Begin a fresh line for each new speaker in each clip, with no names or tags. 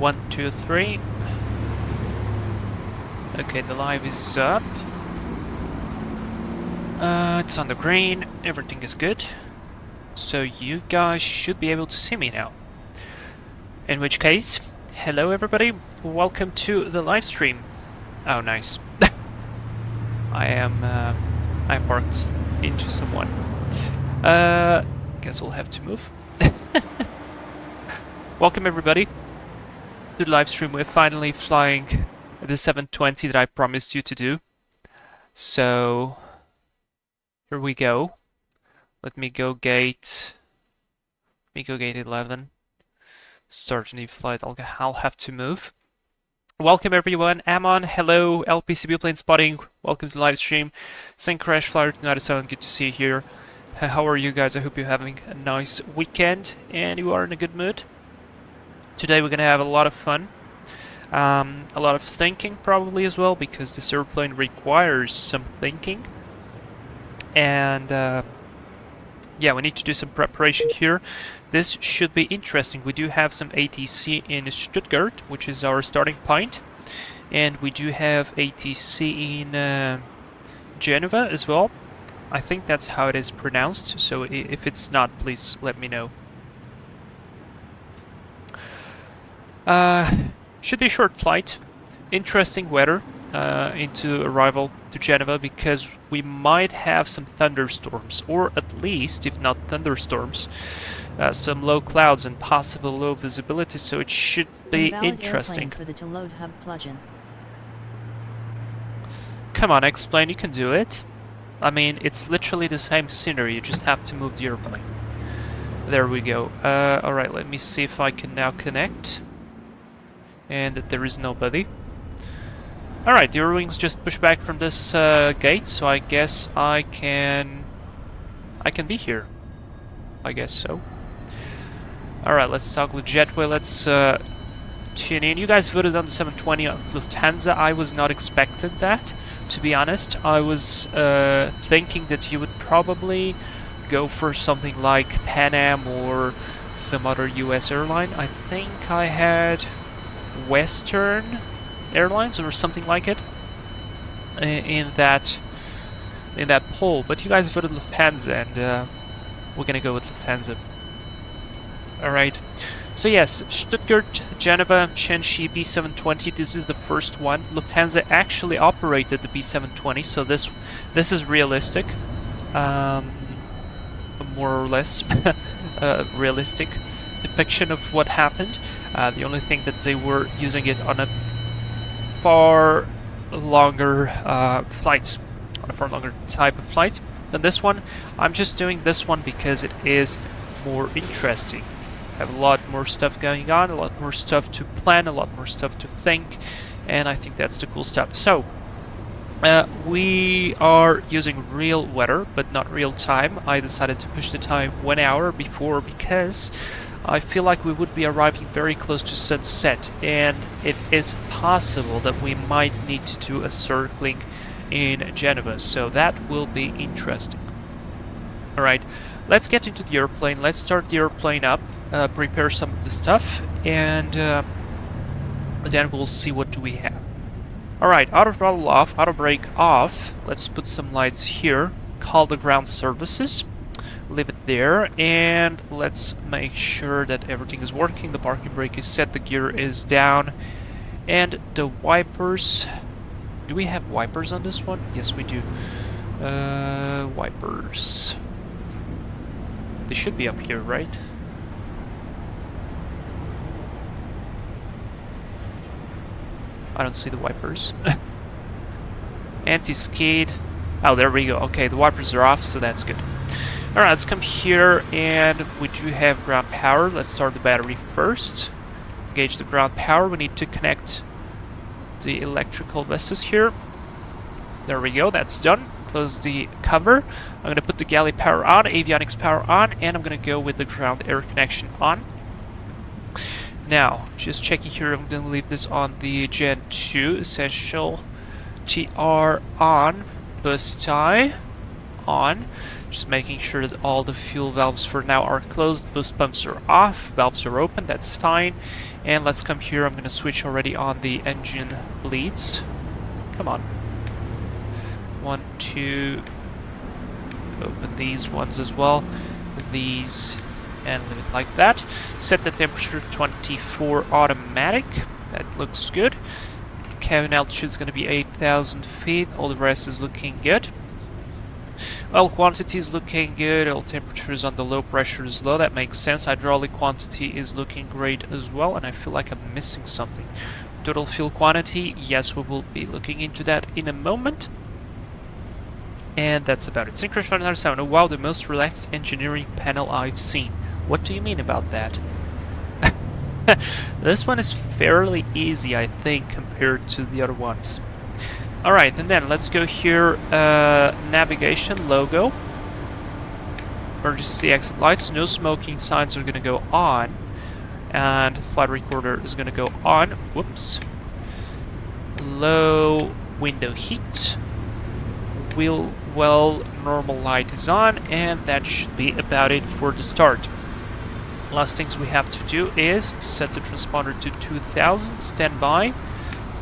1, 2, 3. Okay, the live is up. It's on the green. Everything is good. So you guys should be able to see me now. In which case, hello everybody. Welcome to the live stream. Oh, nice. I'm parked into someone. Guess we'll have to move. Welcome everybody to the live stream. We're finally flying the 720 that I promised you to do. So here we go. Let me go gate 11. Start a new flight. I'll have to move. Welcome everyone. Amon, hello. LPCB plane spotting. Welcome to the live stream. Saint Crash Flyer 297. Good to see you here. How are you guys? I hope you're having a nice weekend and you are in a good mood. Today we're gonna have a lot of fun. A lot of thinking probably as well, because this airplane requires some thinking. And yeah, we need to do some preparation here. This should be interesting. We do have some ATC in Stuttgart, which is our starting point. And we do have ATC in Geneva as well. I think that's how it is pronounced, so if it's not, please let me know. Should be a short flight. Interesting weather into arrival to Geneva, because we might have some thunderstorms, or at least, if not thunderstorms, some low clouds and possible low visibility, so it should be interesting.
For the to load hub plugin.
Come on, explain, you can do it. I mean, it's literally the same scenery, you just have to move the airplane. There we go. Alright, let me see if I can now connect. And there is nobody. Alright, the air-wings just pushed back from this gate, so I guess I can be here. I guess so. Alright, let's toggle the jetway, let's tune in. You guys voted on the 720 of Lufthansa. I was not expecting that, to be honest. I was thinking that you would probably go for something like Pan Am or some other US airline. I think I had Western Airlines or something like it in that poll, but you guys voted Lufthansa, and we're gonna go with Lufthansa. Alright, so yes, Stuttgart, Geneva, Shenshee, B720, this is the first one. Lufthansa actually operated the B720, so this is realistic, more or less realistic depiction of what happened. The only thing that they were using it on a far longer flights, on a far longer type of flight than this one. I'm just doing this one because it is more interesting. I have a lot more stuff going on, a lot more stuff to plan, a lot more stuff to think, and I think that's the cool stuff. So we are using real weather, but not real time. I decided to push the time 1 hour before because I feel like we would be arriving very close to sunset, and it is possible that we might need to do a circling in Geneva, so that will be interesting. Alright, let's get into the airplane, let's start the airplane up, prepare some of the stuff, and then we'll see what do we have. Alright, auto throttle off, auto brake off, let's put some lights here, call the ground services. Leave it there, and let's make sure that everything is working. The parking brake is set, the gear is down, and the wipers. Do we have wipers on this one? Yes, we do. Wipers. They should be up here, right? I don't see the wipers. Anti-skid. Oh, there we go. Okay, the wipers are off, so that's good. Alright, let's come here, and we do have ground power. Let's start the battery first. Engage the ground power. We need to connect the electrical vestas here. There we go, that's done. Close the cover. I'm going to put the galley power on, avionics power on, and I'm going to go with the ground air connection on. Now, just checking here, I'm going to leave this on the Gen 2, Essential TR on, bus tie on. Just making sure that all the fuel valves for now are closed. Boost pumps are off, valves are open, that's fine. And let's come here, I'm gonna switch already on the engine bleeds. Come on. 1, 2, open these ones as well. These, and leave it like that. Set the temperature 24 automatic. That looks good. Cabin altitude is going to be 8,000 feet. All the rest is looking good. Oil quantity is looking good. Oil temperature is on the low, pressure is low. That makes sense. Hydraulic quantity is looking great as well. And I feel like I'm missing something. Total fuel quantity, yes, we will be looking into that in a moment. And that's about it. Synchronous 107. Oh, wow, the most relaxed engineering panel I've seen. What do you mean about that? This one is fairly easy, I think, compared to the other ones. Alright, and then let's go here, navigation, logo. Emergency exit lights, no smoking signs are going to go on. And flight recorder is going to go on. Whoops. Low window heat. Wheel well, normal light is on, and that should be about it for the start. Last things we have to do is set the transponder to 2000, stand by,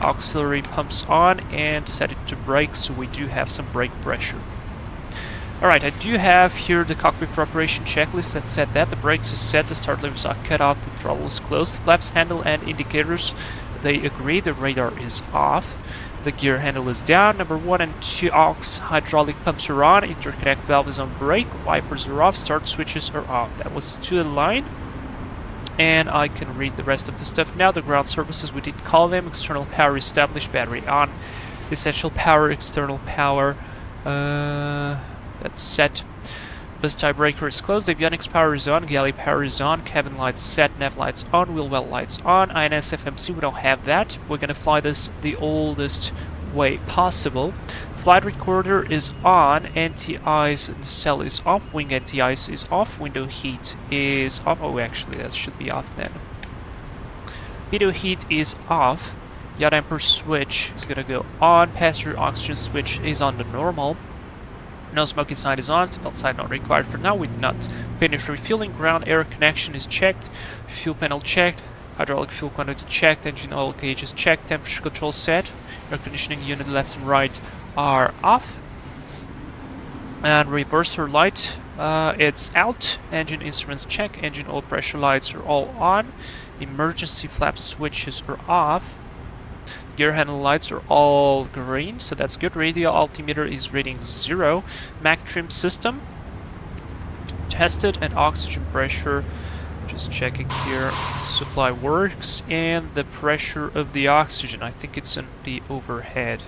auxiliary pumps on, and set it to brake, so we do have some brake pressure. Alright, I do have here the cockpit preparation checklist that said that the brakes are set, the start levers are cut off, the throttle is closed, flaps, handle, and indicators, they agree, the radar is off. The gear handle is down. Number 1 and 2 aux hydraulic pumps are on. Interconnect valve is on brake. Wipers are off. Start switches are off. That was to the line. And I can read the rest of the stuff now. The ground services, we didn't call them. External power established. Battery on. Essential power, external power. That's set. Bus tiebreaker is closed. Avionics power is on. Galley power is on. Cabin lights set. Nav lights on. Wheel well lights on. INS FMC, we don't have that. We're going to fly this the oldest way possible. Flight recorder is on. Anti-ice cell is off. Wing anti-ice is off. Window heat is off. Oh, actually, that should be off then. Video heat is off. Yaw damper switch is going to go on. Passenger oxygen switch is on the normal. No smoking sign is on, seatbelt sign not required for now. We did not finish refueling. Ground air connection is checked. Fuel panel checked. Hydraulic fuel quantity checked. Engine oil gauge is checked. Temperature control set. Air conditioning unit left and right are off. And reverser light, it's out. Engine instruments check. Engine oil pressure lights are all on. Emergency flap switches are off. Gear handle lights are all green, so that's good. Radio altimeter is reading 0. Mac trim system tested, and oxygen pressure, just checking here, supply works, and the pressure of the oxygen, I think it's in the overhead,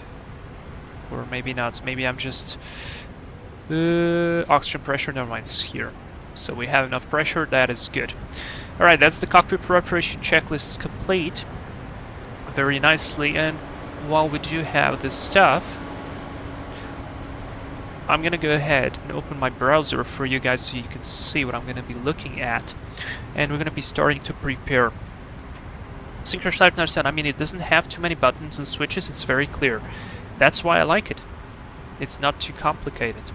or maybe not, maybe I'm just oxygen pressure, never mind, it's here. So we have enough pressure, that is good. Alright, that's the cockpit preparation checklist complete. Very nicely, and while we do have this stuff, I'm gonna go ahead and open my browser for you guys so you can see what I'm gonna be looking at, and we're gonna be starting to prepare. Synchronous Type 97, I mean, it doesn't have too many buttons and switches, it's very clear. That's why I like it. It's not too complicated.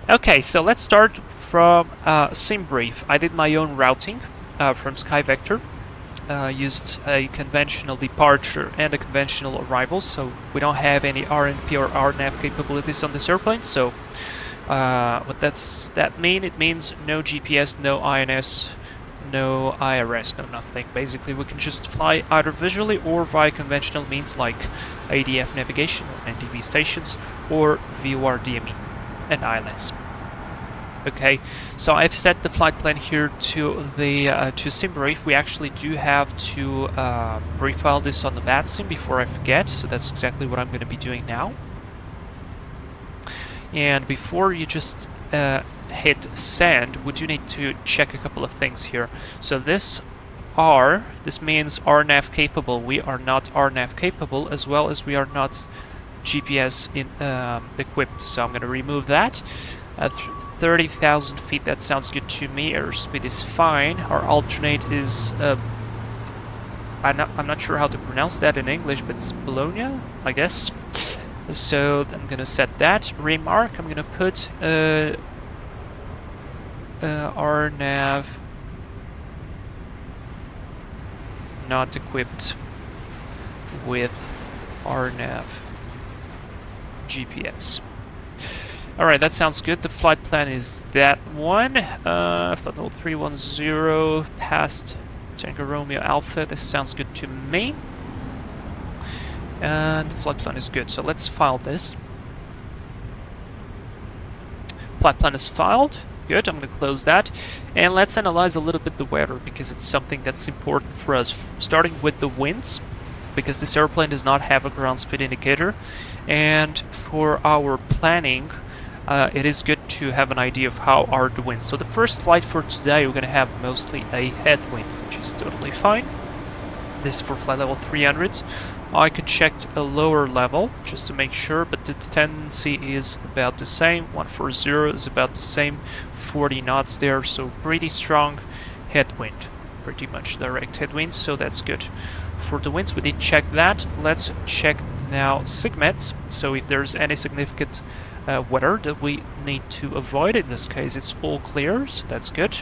Okay, so let's start from sim brief. I did my own routing from SkyVector. Used a conventional departure and a conventional arrival, so we don't have any RNP or RNAV capabilities on this airplane. So what that mean? It means no GPS, no INS, no IRS, no nothing. Basically, we can just fly either visually or via conventional means like ADF navigation or NTV stations or VOR DME and ILS. Okay, so I've set the flight plan here to the to SimBrief. We actually do have to pre-file this on the VATSIM before I forget, so that's exactly what I'm going to be doing now. And before you just hit send, we do need to check a couple of things here. So this means RNAV capable. We are not RNAV capable, as well as we are not GPS equipped. So I'm going to remove that. 30,000 feet, that sounds good to me. Airspeed is fine. Our alternate is I'm not sure how to pronounce that in English, but it's Bologna, I guess. So I'm gonna set that. Remark, I'm gonna put RNAV not equipped with RNAV GPS. Alright, that sounds good. The flight plan is that one. Flight level 310 past Tango Romeo Alpha. This sounds good to me. And the flight plan is good. So let's file this. Flight plan is filed. Good, I'm going to close that. And let's analyze a little bit the weather, because it's something that's important for us. Starting with the winds, because this airplane does not have a ground speed indicator. And for our planning, it is good to have an idea of how are the winds. So the first flight for today, we're going to have mostly a headwind, which is totally fine. This is for flight level 300. I could check a lower level just to make sure, but the tendency is about the same. 140 is about the same, 40 knots there, so pretty strong headwind, pretty much direct headwind, so that's good. For the winds, we did check that. Let's check now SIGMET. So if there's any significant weather that we need to avoid, in this case it's all clear, so that's good.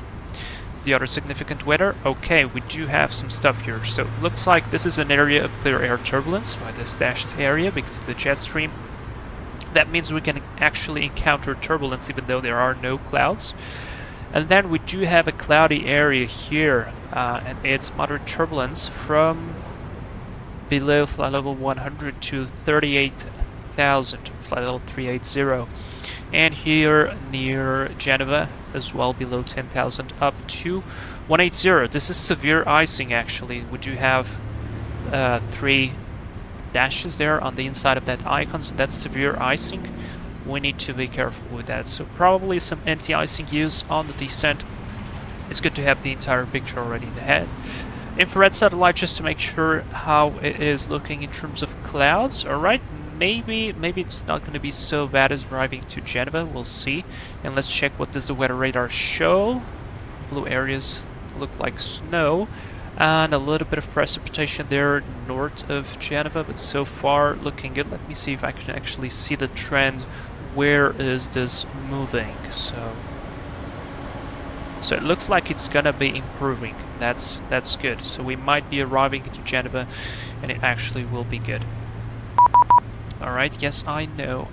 The other significant weather, okay, we do have some stuff here. So it looks like this is an area of clear air turbulence by this dashed area because of the jet stream. That means we can actually encounter turbulence even though there are no clouds. And then we do have a cloudy area here, and it's moderate turbulence from below flight level 100 to 38,000, flight level 380. And here near Geneva as well, below 10,000 up to 180. This is severe icing actually. We do have 3 dashes there on the inside of that icon, so that's severe icing. We need to be careful with that. So probably some anti-icing use on the descent. It's good to have the entire picture already in the head. Infrared satellite just to make sure how it is looking in terms of clouds. Alright, maybe it's not going to be so bad as arriving to Geneva. We'll see. And let's check what does the weather radar show. Blue areas look like snow. And a little bit of precipitation there north of Geneva, but so far looking good. Let me see if I can actually see the trend. Where is this moving? So it looks like it's gonna be improving. That's good. So we might be arriving into Geneva, and it actually will be good. All right. Yes, I know.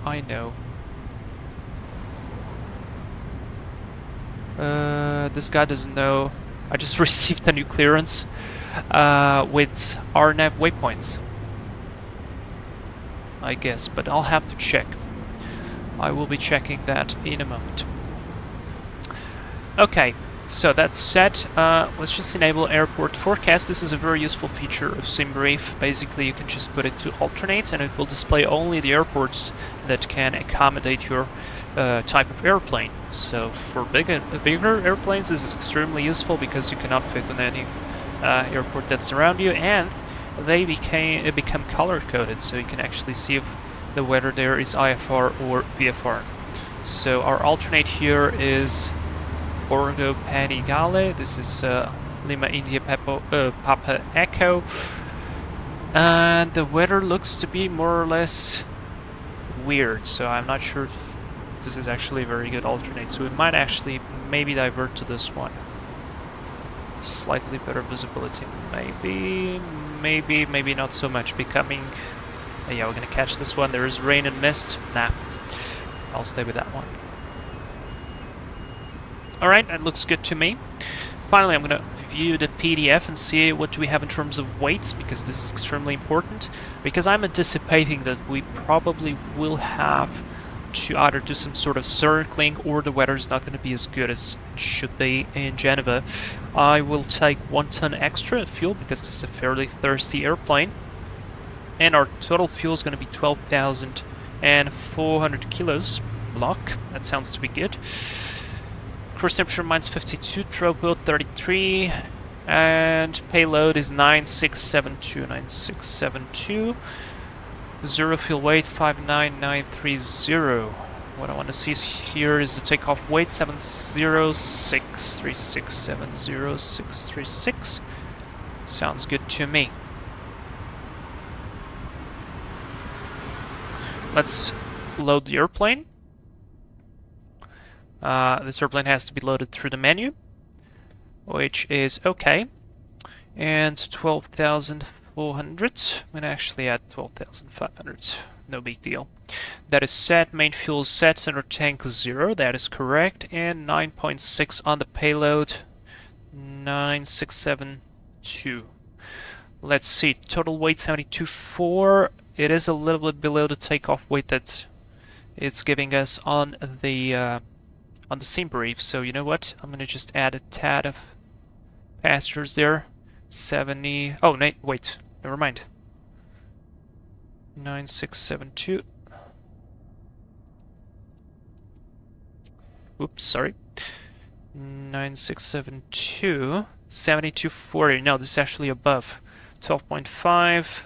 This guy doesn't know. I just received a new clearance with RNAV waypoints, I guess, but I'll have to check. I will be checking that in a moment. Okay, so that's set. Let's just enable airport forecast. This is a very useful feature of SimBrief. Basically, you can just put it to alternate, and it will display only the airports that can accommodate your type of airplane. So for bigger airplanes, this is extremely useful because you cannot fit on any airport that's around you, and they become color coded, so you can actually see if the weather there is IFR or VFR. So our alternate here is Borgo Panigale. This is Lima India Papa Echo, and the weather looks to be more or less weird, so I'm not sure if this is actually a very good alternate, so we might actually maybe divert to this one. Slightly better visibility, maybe not so much. Becoming, yeah, we're gonna catch this one. There is rain and mist. Nah, I'll stay with that one. Alright, that looks good to me. Finally, I'm gonna view the PDF and see what do we have in terms of weights, because this is extremely important, because I'm anticipating that we probably will have to either do some sort of circling, or the weather is not going to be as good as it should be in Geneva. I will take 1 ton extra fuel because this is a fairly thirsty airplane, and our total fuel is going to be 12,400 kilos block. That sounds to be good. Cruise temperature -52, tropo 33, and payload is 9672. Zero fuel weight 59930. What I want to see here is the takeoff weight 70636. Sounds good to me. let's load the airplane. This airplane has to be loaded through the menu, which is okay. And 12,400. I'm gonna actually add 12,500. No big deal. That is set. Main fuel set. Center tank 0. That is correct. And 9.6 on the payload. 9672. Let's see. Total weight 72.4. It is a little bit below the takeoff weight that it's giving us on the scene brief. So you know what? I'm gonna just add a tad of passengers there. 70. Oh, wait. Never mind. 9672. Oops, sorry. 9672. 7240. No, this is actually above. 12.5.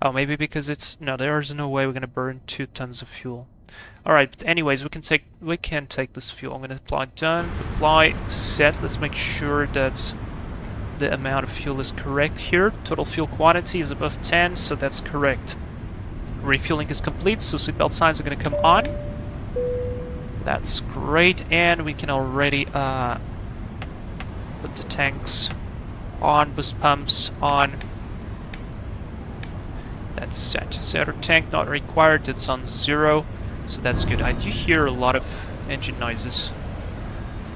Oh, maybe because it's... No, there's no way we're gonna burn 2 tons of fuel. Alright, but anyways, we can take this fuel. I'm gonna apply done, apply set. Let's make sure that the amount of fuel is correct here. Total fuel quantity is above 10, so that's correct. Refueling is complete, so seatbelt signs are gonna come on. That's great, and we can already put the tanks on, boost pumps on. That's set. Center tank not required, it's on 0. So that's good. I do hear a lot of engine noises.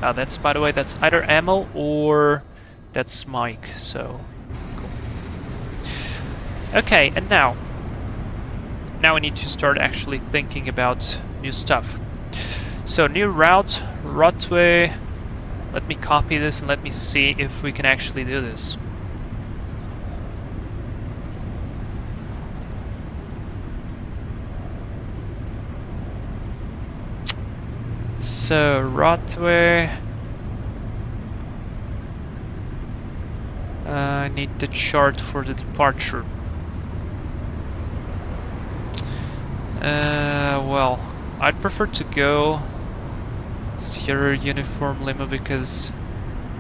That's, by the way, that's either ammo or that's Mike, so cool. Okay, and now we need to start actually thinking about new stuff. So new route, Rotway. Let me copy this and let me see if we can actually do this. So, Rotway. I need the chart for the departure. Well, I'd prefer to go Sierra Uniform Lima because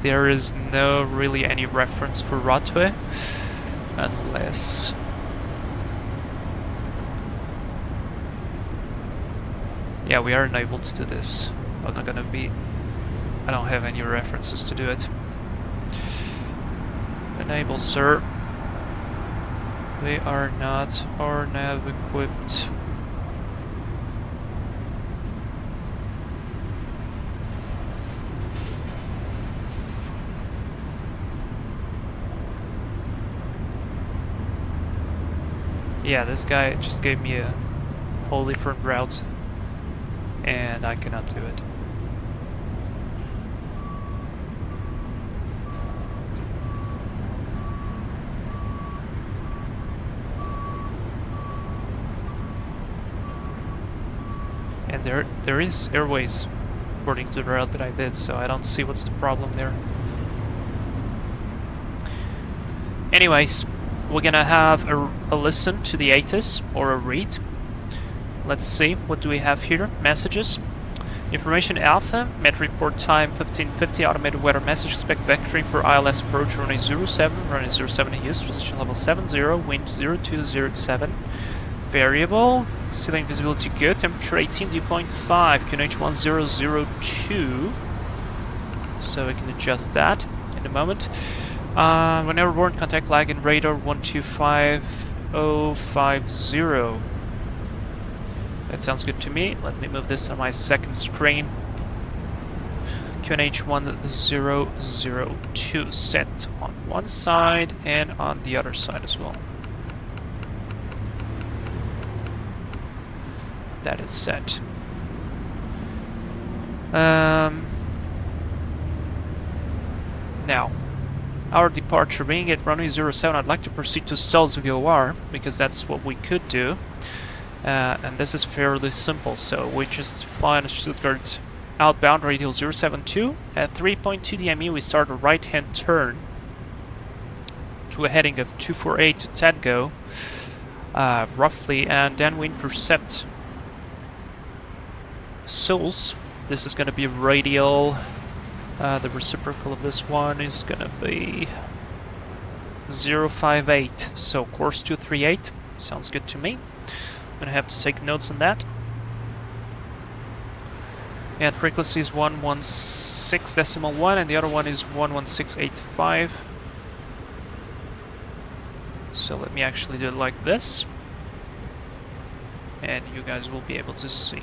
there is no really any reference for Rotway. Unless... Yeah, we are unable to do this. I'm not gonna be... I don't have any references to do it. Enable, sir. We are not RNAV equipped. Yeah, this guy just gave me a whole different route. And I cannot do it. And there is airways according to the route that I did, so I don't see what's the problem there. Anyways, we're gonna have a listen to the ATIS or a read. Let's see, what do we have here? Messages. Information Alpha, met report time 1550, automated weather message, expect vectoring for ILS approach runway 07, runway 07 in use, position level 70, wind 0207. Variable, ceiling visibility good, temperature 18, dew point 5, QNH 1002. So we can adjust that in a moment. Whenever born, contact lag in radar 125050. That sounds good to me. Let me move this on my second screen. QNH 1002 set on one side and on the other side as well. That is set. Now, our departure being at runway 07, I'd like to proceed to Cells VOR because that's what we could do. And this is fairly simple, so we just fly on Stuttgart outbound radial 072. At 3.2 DME we start a right-hand turn to a heading of 248 to Tango, roughly, and then we intercept Souls. This is going to be radial. The reciprocal of this one is going to be 058. So course 238. Sounds good to me. I'm gonna have to take notes on that. And frequency is 116.1 and the other one is 11685. So let me actually do it like this. And you guys will be able to see.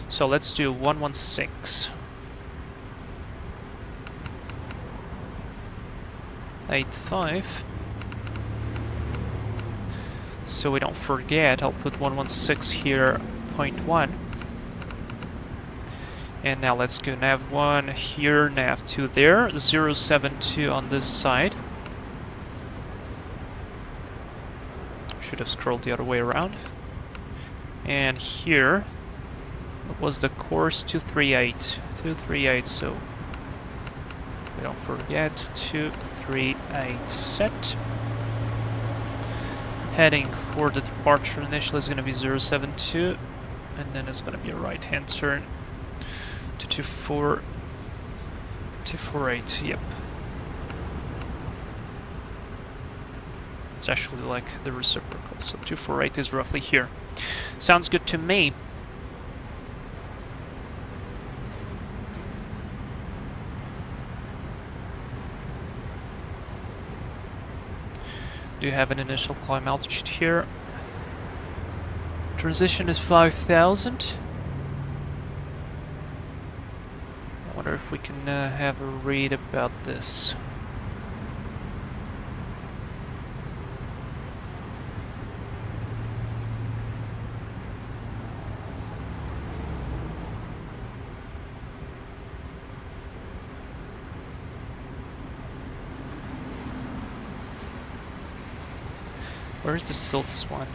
So let's do 116.85. So we don't forget, I'll put 116 here, 0.1. And now let's go nav1 here, nav2 there, 072 on this side. Should have scrolled the other way around. And here was the course 238. 238, so we don't forget 238 set. Heading for the departure initially is going to be 072, and then it's going to be a right hand turn to 248, yep. It's actually like the reciprocal, so 248 is roughly here. Sounds good to me. Do you have an initial climb altitude here? Transition is 5,000. I wonder if we can have a read about this. Where's the silts one?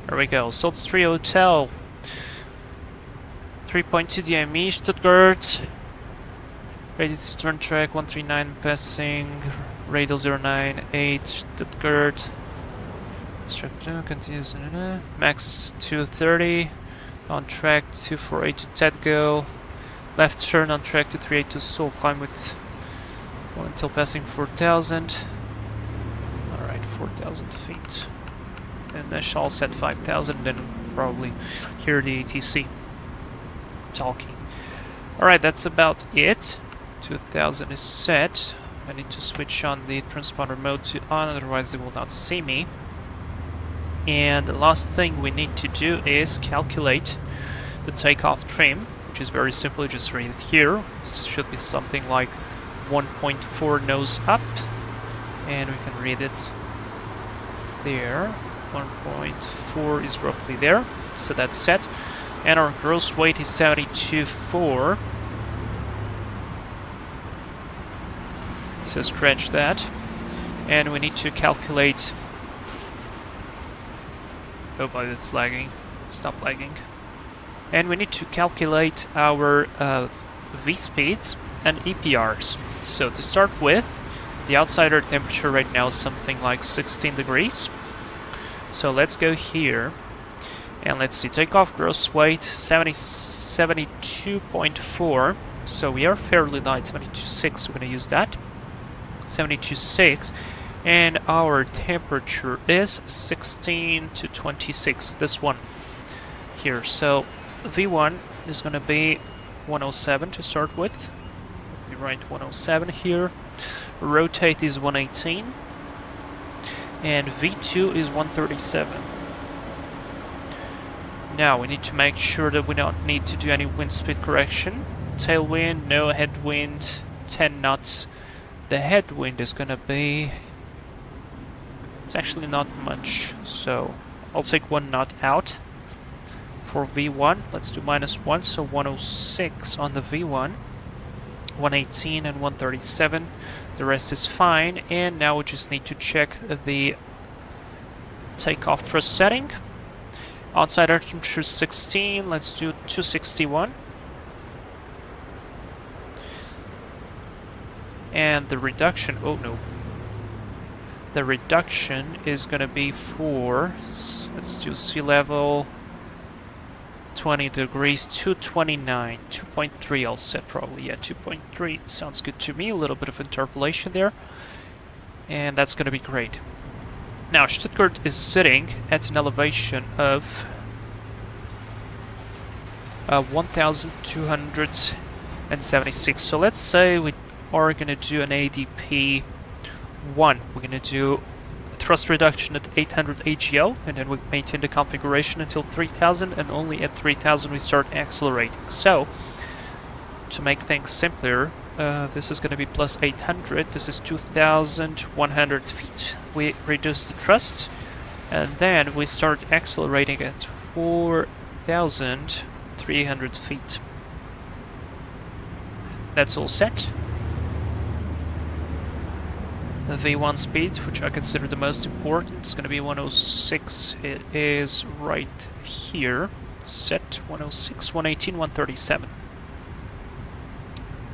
There we go. Silts 3 Hotel. 3.2 DME, Stuttgart. Rated turn track 139 passing. Radial 098, Stuttgart. Structure continues. Max 230. On track 248 to Tedgo. Left turn on track 238 to Seoul. Climb with one until passing 4,000. Alright, 4,000 feet. And I shall set 5,000, then probably hear the ATC talking. Alright, that's about it. 2,000 is set. I need to switch on the transponder mode to on, otherwise they will not see me. And the last thing we need to do is calculate the takeoff trim, which is very simple. Just read it here. It should be something like 1.4 nose up, and we can read it there. 1.4 is roughly there, so that's set. And our gross weight is 72.4. So scratch that. And we need to calculate... Oh boy, it's lagging. Stop lagging. And we need to calculate our V-speeds and EPRs. So to start with, the outside air temperature right now is something like 16 degrees. So let's go here and let's see, takeoff gross weight 72.4. So we are fairly light, 72.6, we're going to use that. 72.6. And our temperature is 16 to 26, this one here. So V1 is going to be 107 to start with. We write 107 here. Rotate is 118. And V2 is 137. Now we need to make sure that we don't need to do any wind speed correction. Tailwind, no headwind, 10 knots. The headwind is going to be... It's actually not much, so I'll take 1 knot out. For V1, let's do -1, so 106 on the V1, 118 and 137. The rest is fine, and now we just need to check the takeoff thrust setting. Outside air temperature 16, let's do 261. And the reduction, oh no. The reduction is going to be for, let's do sea level 20 degrees, 229, 2.3 I'll set probably. Yeah, 2.3 sounds good to me. A little bit of interpolation there. And that's going to be great. Now, Stuttgart is sitting at an elevation of 1,276. So let's say we are going to do an ADP 1. We're going to do thrust reduction at 800 AGL, and then we maintain the configuration until 3,000, and only at 3,000 we start accelerating. So, to make things simpler, this is going to be plus 800, this is 2,100 feet. We reduce the thrust, and then we start accelerating at 4,300 feet. That's all set. The V1 speed, which I consider the most important, is going to be 106. It is right here. Set 106, 118, 137.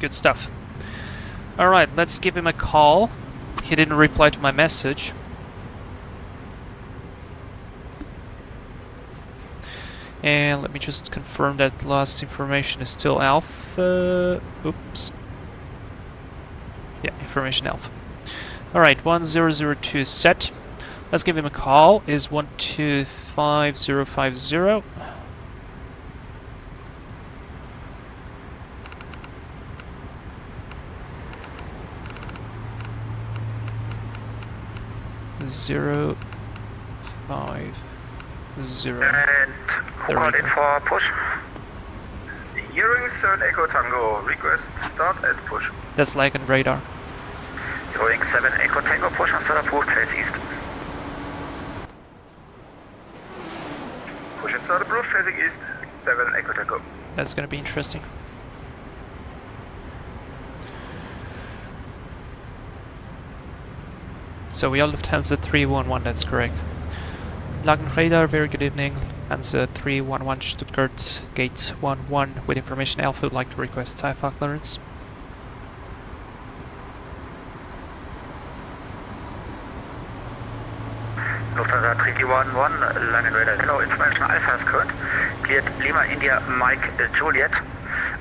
Good stuff. Alright, let's give him a call. He didn't reply to my message. And let me just confirm that last information is still alpha. Oops. Yeah, information alpha. Alright, 1002 is set. Let's give him a call. Is 125050. Zero 5 0.
And who called in for push? Hearing third Echo Tango. Request start and push.
That's like on radar.
Hearing 7 Echo Tango, push and start approved, face east. Push and start approved, facing east. 7 Echo Tango.
That's gonna be interesting. So we are Lufthansa 311, that's correct. Lagen radar, very good evening. Lufthansa 311 Stuttgart, gate 11 with information alpha, would like to request TIFA clearance.
Lufthansa 311, Langen radar, hello, information alpha is current. Cleared Lima India Mike Juliet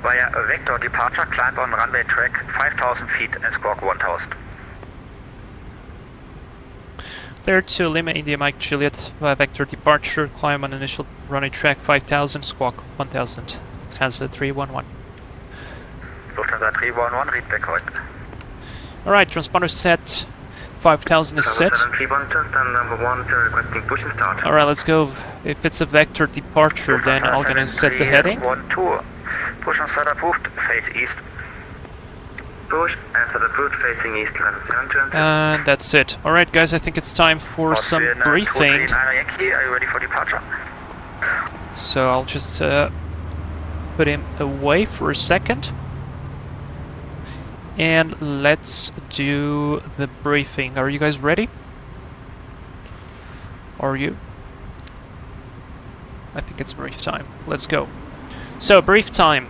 via vector departure, climb on runway track 5,000 feet and squawk 1,000.
Clear to Lima India Mike Juliet via vector departure, climb on initial runway track 5,000, squawk 1,000. Lufthansa 311.
Lufthansa 311, read back correct.
Alright, transponder set. 5,000 is set. Alright, let's go. If it's a vector departure, then I'm gonna set the heading.
12. Push and start approved, face east. Push and start approved, facing east.
And that's it. Alright guys, I think it's time for some briefing.
Are you ready for departure?
So I'll just put him away for a second. And let's do the briefing. Are you guys ready? Are you? I think it's brief time. Let's go. So, brief time.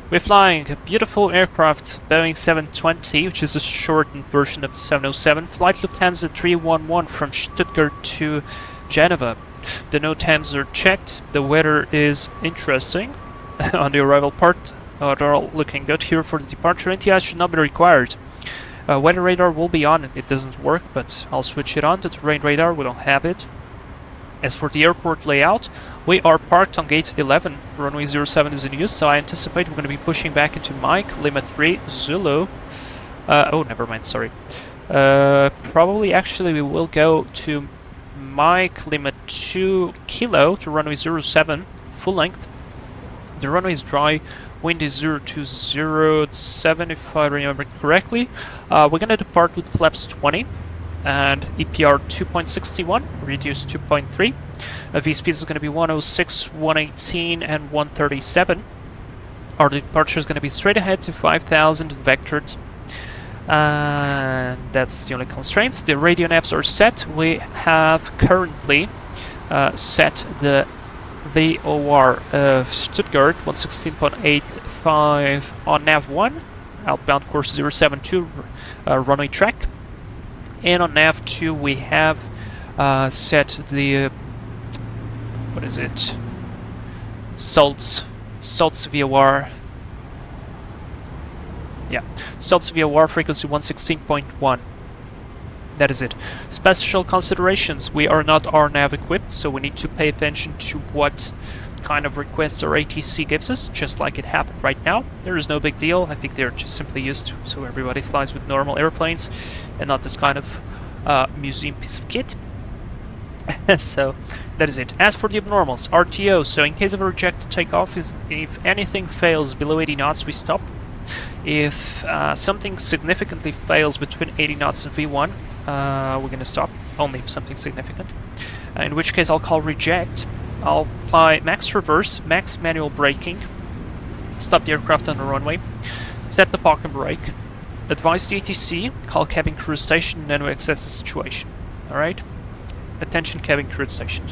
We're flying a beautiful aircraft, Boeing 720, which is a shortened version of the 707. Flight Lufthansa 311 from Stuttgart to Geneva. The no temps are checked. The weather is interesting on the arrival part. They're all looking good here for the departure. NTS should not be required. Weather radar will be on. It doesn't work, but I'll switch it on. The terrain radar, we don't have it. As for the airport layout, we are parked on gate 11. Runway 07 is in use, so I anticipate we're going to be pushing back into Mike, Lima 3, Zulu. Oh, never mind, sorry. Probably, actually, we will go to Mike, Lima 2, Kilo to runway 07, full length. The runway is dry. Wind is 02007 if I remember correctly. We're going to depart with flaps 20 and EPR 2.61, reduced 2.3. VSP is going to be 106, 118 and 137. Our departure is going to be straight ahead to 5,000 vectored. And that's the only constraints. The radio navs are set. We have currently set the VOR of Stuttgart 116.85 on nav 1, outbound course 072, runway track. And on nav 2 we have set the what is it? Salts VOR. Yeah, Salts VOR frequency 116.1. That is it. Special considerations. We are not RNAV equipped, so we need to pay attention to what kind of requests our ATC gives us, just like it happened right now. There is no big deal. I think they're just simply used to, so everybody flies with normal airplanes and not this kind of museum piece of kit. So that is it. As for the abnormals, RTO. So in case of a rejected takeoff, if anything fails below 80 knots, we stop. If something significantly fails between 80 knots and V1, we're going to stop, only if something significant. In which case I'll call reject. I'll apply max reverse, max manual braking, stop the aircraft on the runway, set the park and brake, advise the ATC, call cabin crew station, and then we assess the situation. Alright? Attention cabin crew station.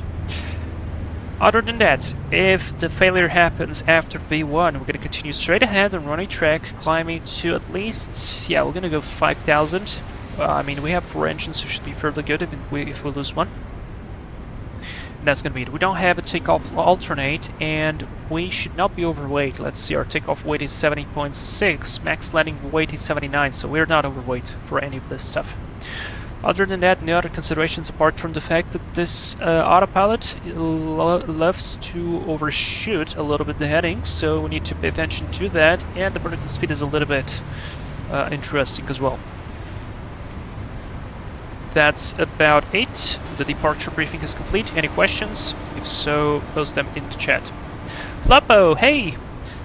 Other than that, if the failure happens after V1, we're going to continue straight ahead on runway track, climbing to at least, yeah, we're going to go 5,000. I mean, we have 4 engines, so it should be fairly good if we lose one. And that's going to be it. We don't have a takeoff alternate, and we should not be overweight. Let's see, our takeoff weight is 70.6, max landing weight is 79, so we're not overweight for any of this stuff. Other than that, no other considerations apart from the fact that this autopilot loves to overshoot a little bit the heading, so we need to pay attention to that, and the vertical speed is a little bit interesting as well. That's about it. The departure briefing is complete. Any questions? If so, post them in the chat. Flappo, hey!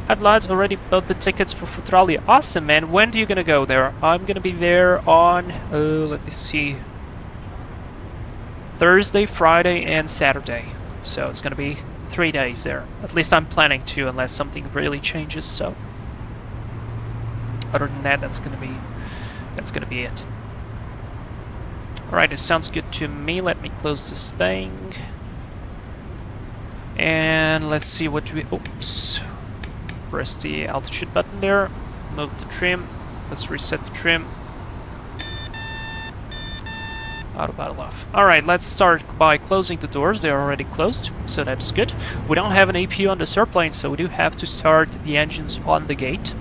Had lads already bought the tickets for Futralia. Awesome, man. When are you gonna go there? I'm gonna be there on, let me see, Thursday, Friday, and Saturday. So it's gonna be 3 days there. At least I'm planning to, unless something really changes. So other than that, that's gonna be it. Alright, it sounds good to me. Let me close this thing. And let's see what we... Oops. Press the altitude button there. Move the trim. Let's reset the trim. Autopilot off. Alright, let's start by closing the doors. They're already closed, so that's good. We don't have an APU on this airplane, so we do have to start the engines on the gate.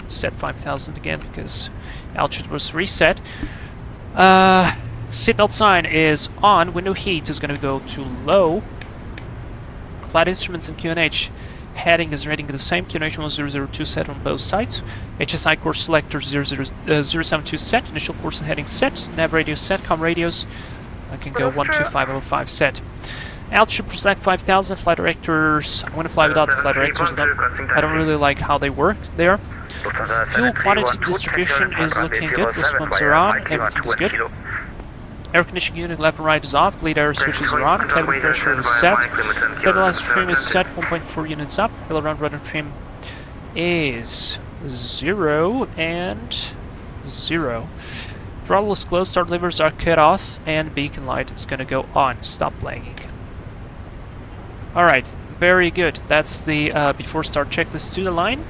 Set 5,000 again because altitude was reset. Seatbelt sign is on. Window heat is going to go to low. Flight instruments and QNH heading is rating the same. QNH 1002 set on both sides. HSI course selector 072 set. Initial course and heading set. Nav radio set. Com radios. I can go 12505 set. Altitude select 5,000. Flight directors. I'm going to fly without the flight directors. I don't really like how they work there. Fuel quantity distribution is looking good. Those pumps are on. Everything is good. Air conditioning unit left and right is off. Bleed air switches are on. Cabin pressure is set. Stabilizer trim is set. 1.4 units up. Aileron rudder trim is 0 and 0. Throttle is closed. Start levers are cut off. And beacon light is going to go on. Stop lagging. Alright. Very good. That's the before start checklist to the line.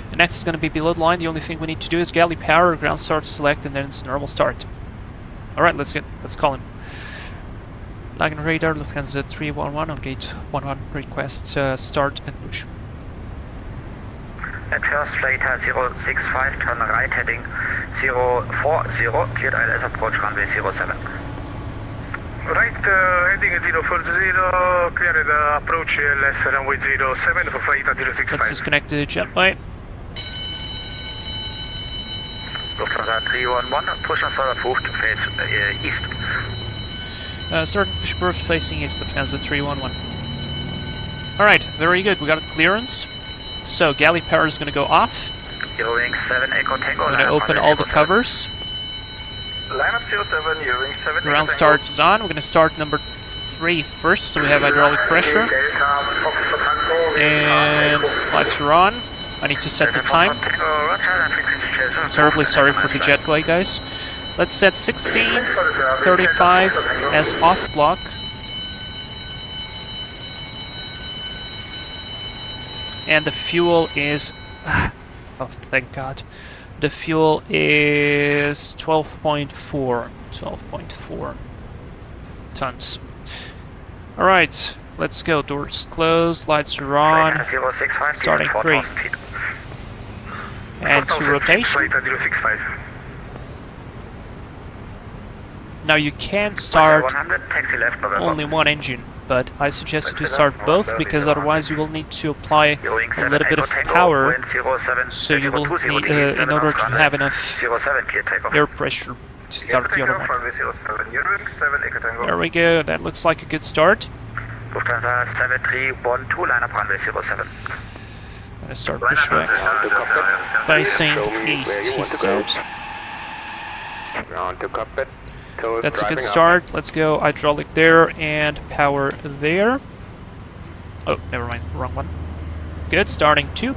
The next is going to be below the line. The only thing we need to do is galley power, ground start select, and then it's normal start. Alright, let's call him. Lag and radar, Lufthansa 311 on gate 11, request start and push.
At first flight 065, turn right heading 040, cleared ILS approach runway 07.
Right heading 040, cleared approach ILS runway 07 for flight 065.
Let's disconnect the jetway.
Lufthansa 311, push on further approved, face east.
Start and push approved, facing east, Lufthansa 311. Alright, very good, we got a clearance. So, galley power is going to go off.
Eurowing 7 Echo Tango.
I'm going to open all the covers.
Line up 07, Eurowing 7
Ground start is on. We're going to start number 3 first, so we have hydraulic pressure. And lights are on. I need to set the time. Terribly sorry for the jetway, guys. Let's set 1635 as off block. And the fuel is... oh, thank God. The fuel is 12.4. 12.4. tons. Alright, let's go. Doors closed, lights are on.
Flight 065,
Starting 3.
4,000 feet.
And to
4,000 feet,
rotation.
Flight 065.
Now you can start
100, taxi left, November.
only one engine, but I suggest you to start both because otherwise you will need to apply a little bit of power, so you will need, in order to have enough
07, clear takeoff.
air pressure to start the other one. There we go, that looks like a good start.
Lufthansa 7312, line up runway 07.
I'm gonna start pushback. Facing east, he said.
Round to cockpit.
That's a good start. Let's go hydraulic there and power there. Oh, never mind, wrong one. Good, starting 2.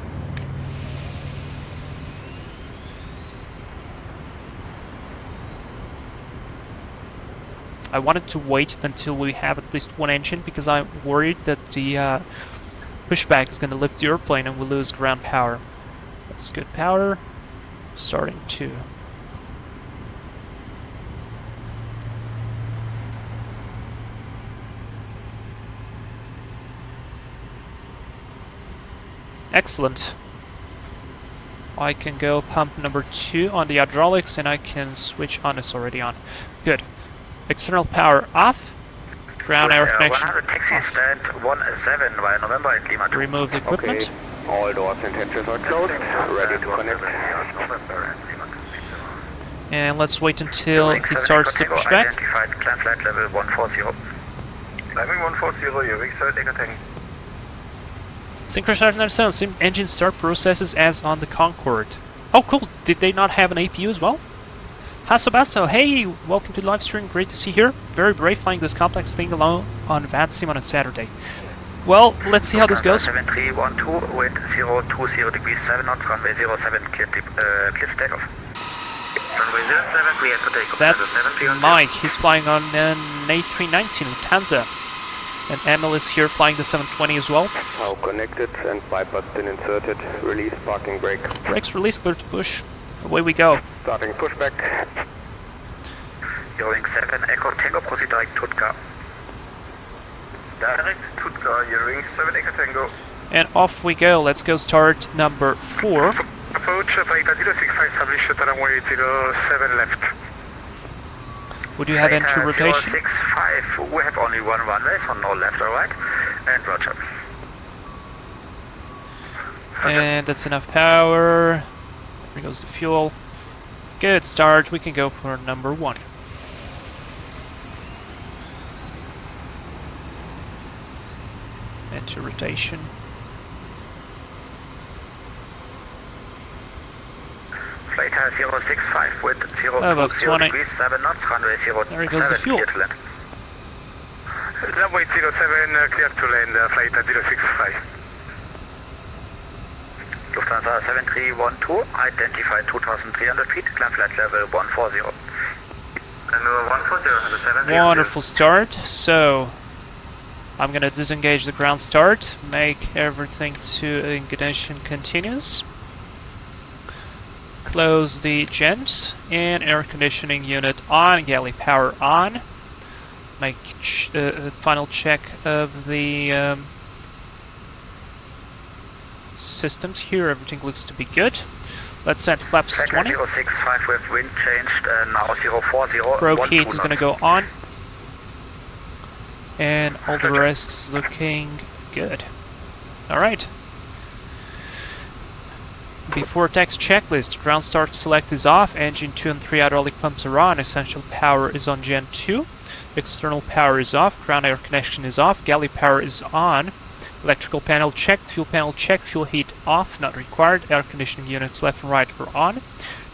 I wanted to wait until we have at least one engine because I'm worried that the pushback is going to lift the airplane and we'll lose ground power. That's good power. Starting 2. Excellent. I can go pump number 2 on the hydraulics and I can switch on. It's already on. Good. External power off. Ground air connection
100, taxi
off.
stand 17 via November at Lima 2.
Remove the equipment.
Okay. All doors and hatches are closed. Ready to connect.
And let's wait until he starts to push back.
Identified, climb flight level 140.
Climbing 140, you're reached Egerton.
Synchronized sound. Same engine start processes as on the Concorde. Oh, cool. Did they not have an APU as well? Hasabasto, hey, welcome to the live stream. Great to see you here. Very brave flying this complex thing alone on VATSIM on a Saturday. Well, let's see how this goes.
7312 with 020 degrees 7 knots, runway 07, clear takeoff. Runway 07, clear to takeoff.
That's Mike. He's flying on an A319 Lufthansa. And Emil is here flying the 720 as well.
How connected and bypass pin inserted. Release parking brake.
Brakes released, clear to push. Away we go.
Starting pushback.
Going 7, Echo Tango, proceed direct Stuttgart.
Direct Stuttgart, you're reached 7 Echo Tango.
And off we go. Let's go start number 4.
Approach flight 065, establish at runway 07 left.
Would you have entry rotation?
065, we have only one runway, so no left or right. And roger.
And that's enough power. There goes the fuel. Good start. We can go for number 1. Enter rotation.
Flight 065 with 020
About 20.
degrees 7 knots, runway 07.
There goes the fuel.
Clear to land.
Runway 07, clear to land, flight 065.
Lufthansa 7312, identified 2,300 feet, climb flight level 140. Number 140,
Wonderful start. So I'm gonna disengage the ground start, make everything to ignition continuous, close the gens, and air conditioning unit on, galley power on. Make final check of the systems here. Everything looks to be good. Let's set flaps 20.
065 with wind changed, now 040.
Probe heat is going to go on. And all the rest is looking good. Alright. Before text checklist, ground start select is off, engine 2 and 3 hydraulic pumps are on, essential power is on gen 2, external power is off, ground air connection is off, galley power is on, electrical panel checked, fuel panel checked, fuel heat off, not required, air conditioning units left and right are on,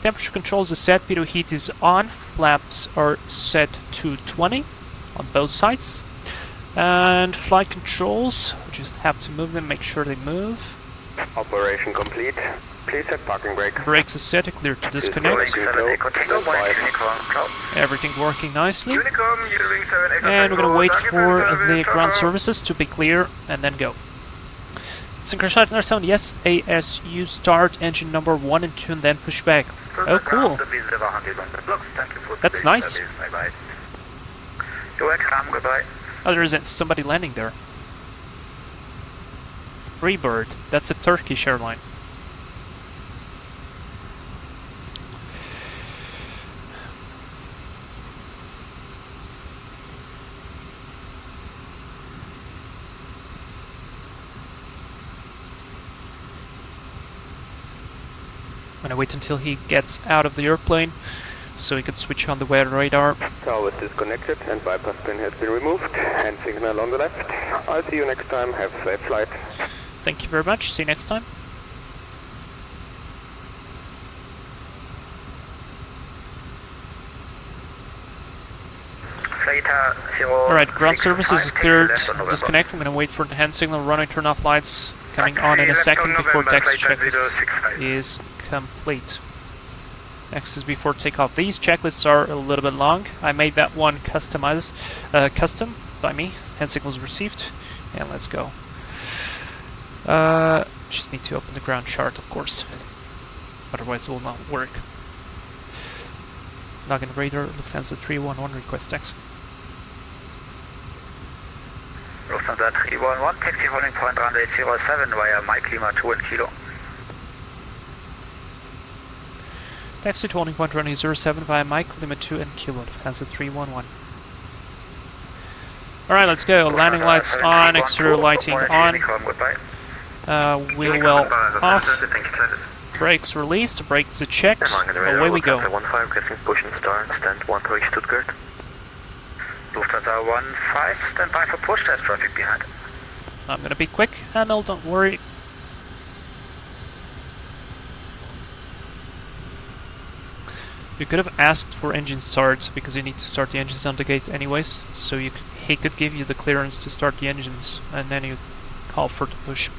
temperature controls is set, pitot heat is on, flaps are set to 20 on both sides, and flight controls, we just have to move them, make sure they move.
Operation complete. Please set parking brake.
Brakes is set, clear to disconnect. Everything working nicely. And we're gonna wait for the ground services to be clear and then go. Synchronized sound, yes. ASU start engine number 1 and 2 and then push back. Oh, cool. That's nice.
You're welcome, goodbye.
Oh, there isn't somebody landing there. Freebird, that's a Turkish airline. I'm gonna wait until he gets out of the airplane so he can switch on the weather radar.
Tower is disconnected and bypass pin has been removed. Hand signal on the left. I'll see you next time. Have a safe flight.
Thank you very much. See you next time. Alright, ground services is cleared. Disconnect. I'm gonna wait for the hand signal, runway turn off lights coming on in a second before taxi checklist is complete. Next is before takeoff. These checklists are a little bit long. I made that one custom by me. Hand signals received. And let's go. Just need to open the ground chart, of course. Otherwise it will not work. Login radar, Lufthansa 311, request taxi.
Lufthansa 311, taxi holding point runway 07 via Mike Lima 2 and Kilo.
Taxi to holding point runway 07 via Mike Lima 2 and Kilo, Lufthansa 311. Alright, let's go. Landing lights on, exterior lighting on. Wheel well off. Brakes released, brakes are checked. Away we go.
Stand 1 to Stuttgart.
Lufthansa 15, stand by for push, there's traffic behind.
I'm gonna be quick, Emil, don't worry. You could have asked for engine start, because you need to start the engines on the gate anyways, so he could give you the clearance to start the engines, and then you call for the push.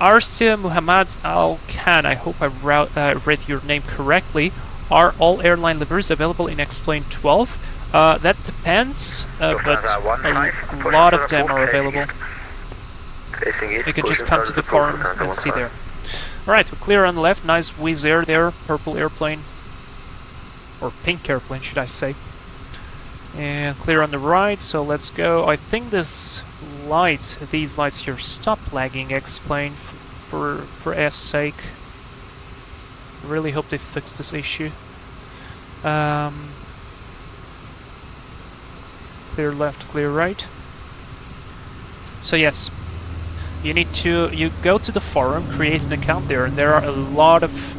Arsia Muhammad Al Khan, I hope I read your name correctly. Are all airline liveries available in Explain 12? That depends, but a lot of them are available. You can just come to the forum and see there. Alright, we're clear on the left, nice Wizz Air there, purple airplane. Or pink airplane, should I say. And clear on the right, so let's go. I think these lights here stop lagging, Explain, for F's sake. Really hope they fix this issue. Clear left, clear right. So yes, you go to the forum, create an account there, and there are a lot of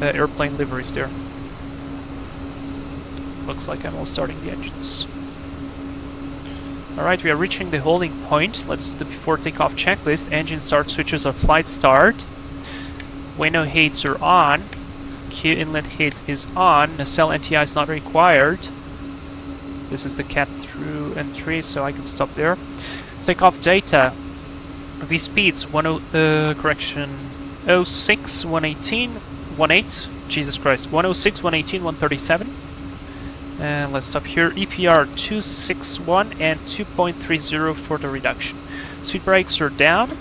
airplane liveries there. Looks like I'm all starting the engines. Alright, we are reaching the holding point. Let's do the before takeoff checklist. Engine start switches are flight start. Window heats are on. Q inlet heat is on. Nacelle NTI is not required. This is the cat through entry, so I can stop there. Takeoff data. V speeds 06, 118, 18. Jesus Christ. 106, 118, 137. And let's stop here. EPR 261 and 2.30 for the reduction. Speed brakes are down.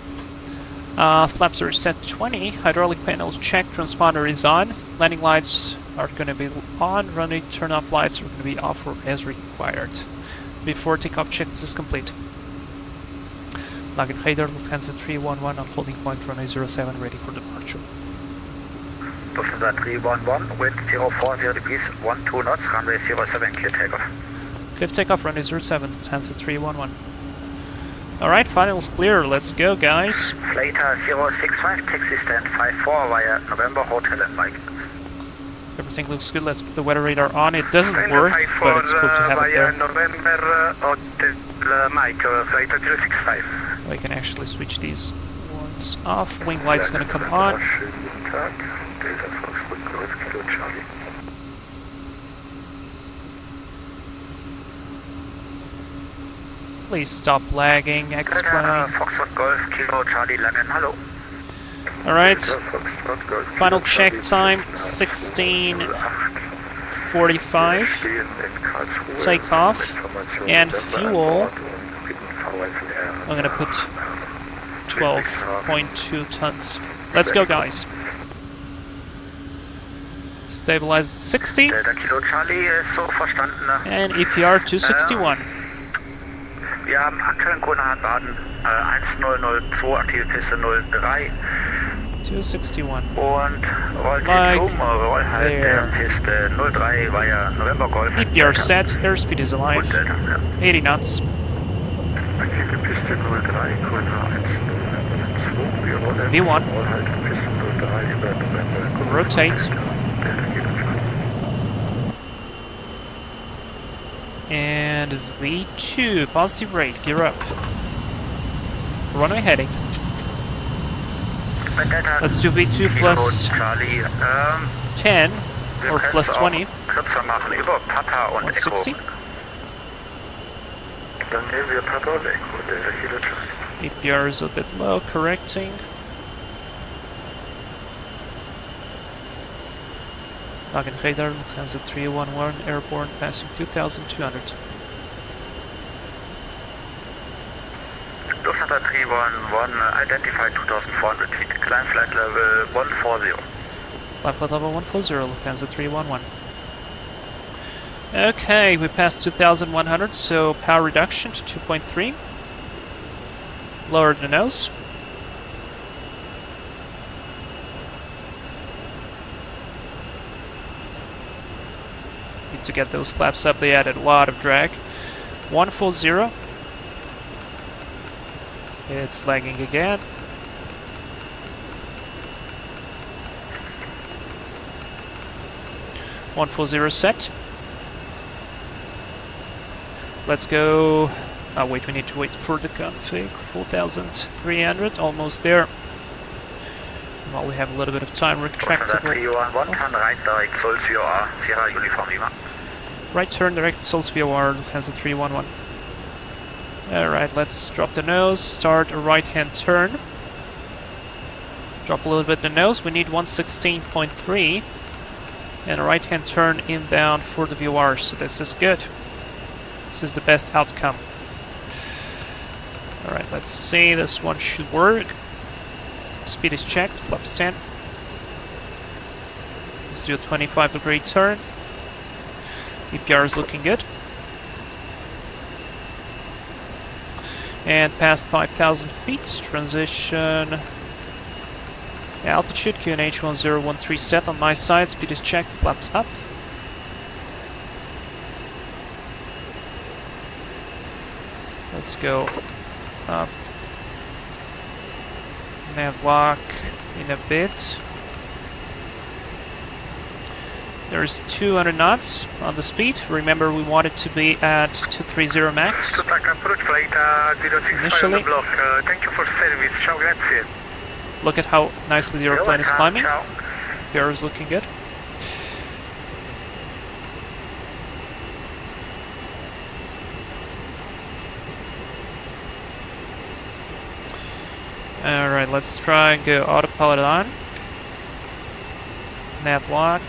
Flaps are set 20. Hydraulic panels checked. Transponder is on. Landing lights are going to be on. Runway turn off lights are going to be off or as required. Before takeoff check, this is complete. Login radar, Lufthansa 311 on holding point runway 07 ready for departure.
Lufthansa 311, wind 040 degrees, 12 knots, runway 07, clear takeoff.
Clear takeoff, runway 07, Lufthansa 311. Alright, finals clear, let's go guys.
Flater 065, taxi stand 54 via November Hotel and Mike.
Everything looks good, let's put the weather radar on. It doesn't work, but it's cool to have it there.
November Hotel Mike, flight 065.
I can actually switch these ones off. Wing light's gonna come on. Please stop lagging, Explain.
Foxtrot Golf, Kilo Charlie Langen, hello.
Alright, final check time 16:45. Takeoff and fuel. I'm gonna put 12.2 tons. Let's go, guys. Stabilize at 60.
Delta Kilo Charlie, so verstanden.
And EPR 261.
Wir haben aktuellen Koordinaten Baden 1002, aktive Piste 03.
261.
Und rollt
Like
zum Rollhalt der
there.
Piste 03 via November Golf.
EPR set, airspeed is alive.
Und Delta, ja.
80 knots.
Aktive Piste 03, Koordinaten 102. Wir rollen
V1.
Rollhalt Piste 03 über November.
Rotate.
Delta geht auf.
And V2, positive rate, gear up. Runway heading.
Mit Delta
Let's do V2
Kilo
plus
Charlie,
10
wir
or
können
plus
es auch
20.
kürzer machen über Papa und
160.
Echo.
Dann nehmen wir Papa und Echo, Delta Kilo Charlie.
EPR is a bit low, correcting. Login radar, Lufthansa 311 airborne, passing 2,200.
Lufthansa 311, identify 2,400 feet, climb flight level 140.
Flight level 140, Lufthansa 311. Okay, we passed 2,100, so power reduction to 2.3. Lower the nose. Need to get those flaps up, they added a lot of drag. 140. It's lagging again. One full zero set. Let's go. Oh wait, we need to wait for the config. 4,300, almost there. While we have a little bit of time,
Lufthansa
retractable.
311, turn right direct Seoul COR, Sierra Uniform Lima.
Right turn direct Souls VOR, Lufthansa 311. Alright, let's drop the nose, start a right hand turn. Drop a little bit the nose, we need 116.3. And a right hand turn inbound for the VOR, so this is good. This is the best outcome. Alright, let's see, this one should work. Speed is checked, flaps 10. Let's do a 25-degree turn. EPR is looking good. And past 5,000 feet, transition altitude, QNH 1013 set on my side, speed is checked, flaps up. Let's go up. Nav lock in a bit. There's 200 knots on the speed. Remember, we want it to be at 230 max.
Stuttgart approach flight 065
Initially.
on the block. Thank you for service. Ciao, grazie.
Look at how nicely the airplane is climbing.
Ciao.
The air is looking good. Alright, let's try and go autopilot on. Nav lock.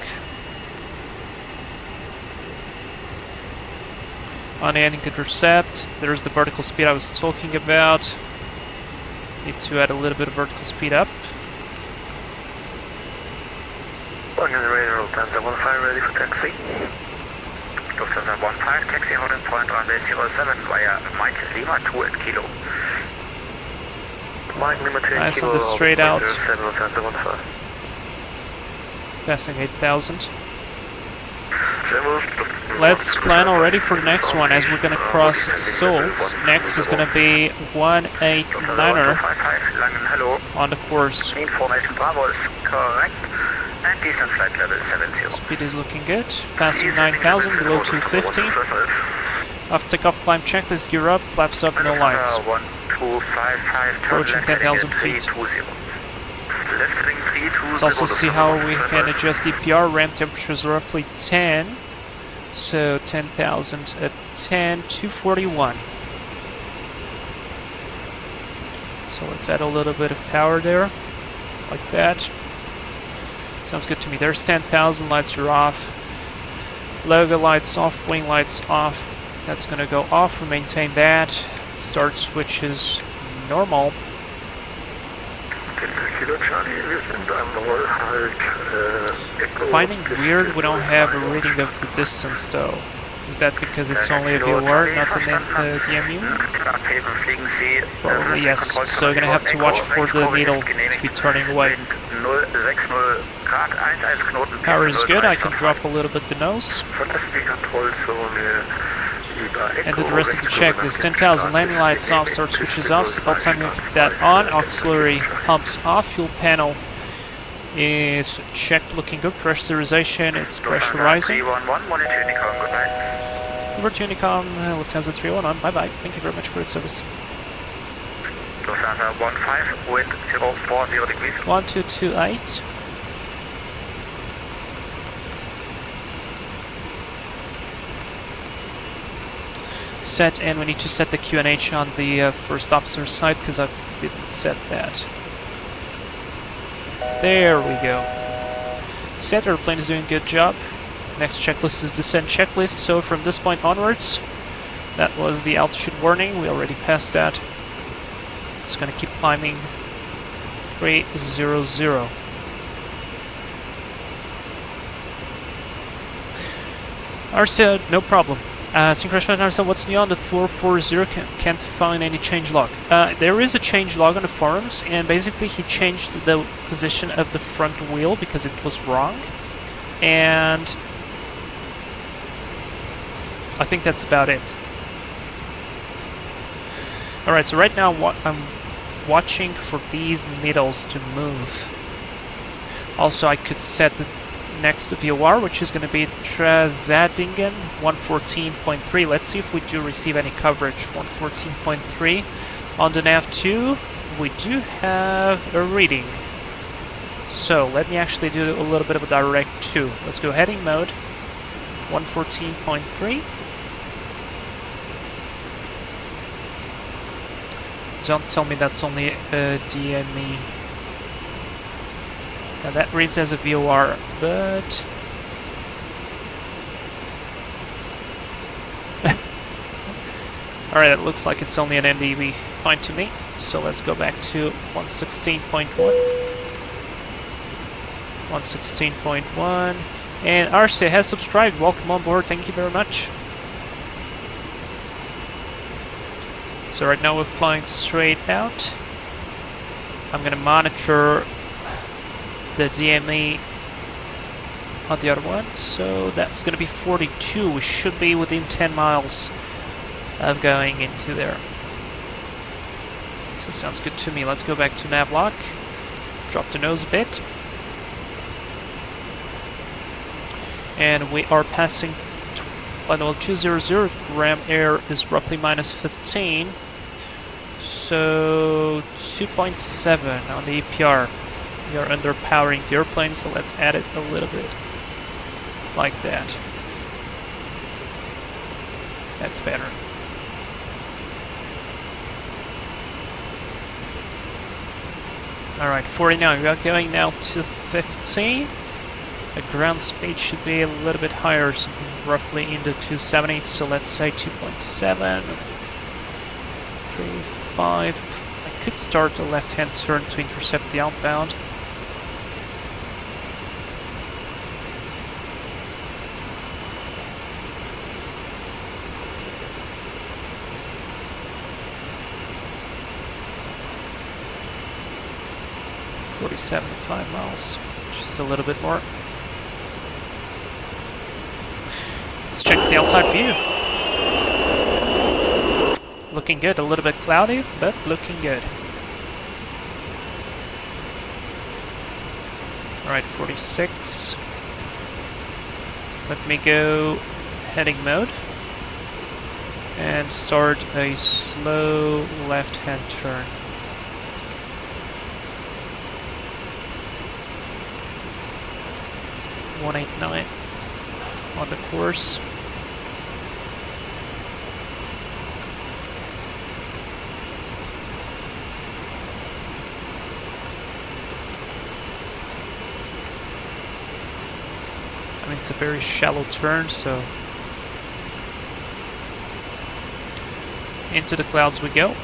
On ending intercept. There's the vertical speed I was talking about. Need to add a little bit of vertical speed up.
On the radar, Lufthansa 15 ready for taxi.
Lufthansa 15, taxi holding point runway 07 via Mike Lima 2 at Kilo.
Mike Lima 2
Nice
Kilo,
on the straight out.
07 Lufthansa 15.
Passing 8,000. Let's plan already for the next one as we're gonna cross Seoul's. Next is gonna be 189er
Hello.
on the course.
Information Bravo is correct. And decent flight level 70.
Speed is looking good. Passing 9,000 below 250. After takeoff climb checklist, gear up, flaps up, no lights.
1255,
Approaching 10,000 feet. Let's also see how we can adjust EPR. Ramp temperature is roughly 10. So 10,000 at 10, 241. So let's add a little bit of power there, like that. Sounds good to me. There's 10,000, lights are off. Logo lights off, wing lights off. That's gonna go off, we maintain that. Start switches normal. Finding weird we don't have a reading of the distance though. Is that because it's only a VOR, not an DMU?
Abheben fliegen Sie
Probably yes. So you're gonna have to watch for the needle to be turning away.
060 Grad 11 Knoten.
Power is good. I can drop a little bit the nose. And do the rest of the checklist. 10,000, landing lights off, start switches off, seatbelt sign, we'll keep that on, auxiliary pumps off, fuel panel is checked, looking good, pressurization, it's pressurizing.
311, monitor Unicom, goodbye.
Over to Unicom, Lufthansa 311, bye bye, thank you very much for the service.
Lufthansa 15 with 040 degrees.
1228. Set, and we need to set the QNH on the first officer side because I didn't set that. There we go. Set, airplane is doing a good job. Next checklist is descent checklist, so from this point onwards, that was the altitude warning, we already passed that. Just gonna keep climbing 300. Arsa, no problem. Synchronization Arsa, what's new on the 440? Can't find any change log. There is a change log on the forums, and basically he changed the position of the front wheel because it was wrong. And I think that's about it. Alright, so right now I'm watching for these needles to move. Also, I could set the next VOR, which is going to be Trazadingen 114.3. Let's see if we do receive any coverage. 114.3. On the nav2, we do have a reading. So let me actually do a little bit of a direct 2. Let's go heading mode. 114.3. Don't tell me that's only a DME. Now that reads as a VOR, but... Alright, it looks like it's only an MDV. Fine to me. So let's go back to 116.1. 116.1. And Arce has subscribed. Welcome on board. Thank you very much. So right now we're flying straight out. I'm going to monitor the DME on the other one. So that's going to be 42. We should be within 10 miles of going into there. So sounds good to me. Let's go back to navlock. Drop the nose a bit. And we are passing 200. Ram air is roughly minus 15. So 2.7 on the APR. We are underpowering the airplane, so let's add it a little bit. Like that. That's better. Alright, 49. We are going now to 50. The ground speed should be a little bit higher, so roughly in the 270s, so let's say 2.7, 3, 5. I could start a left-hand turn to intercept the outbound. .75 miles, just a little bit more. Let's check the outside view. Looking good, a little bit cloudy, but looking good. Alright, 46. Let me go heading mode and start a slow left-hand turn. .189 on the course. I mean, it's a very shallow turn, so into the clouds we go.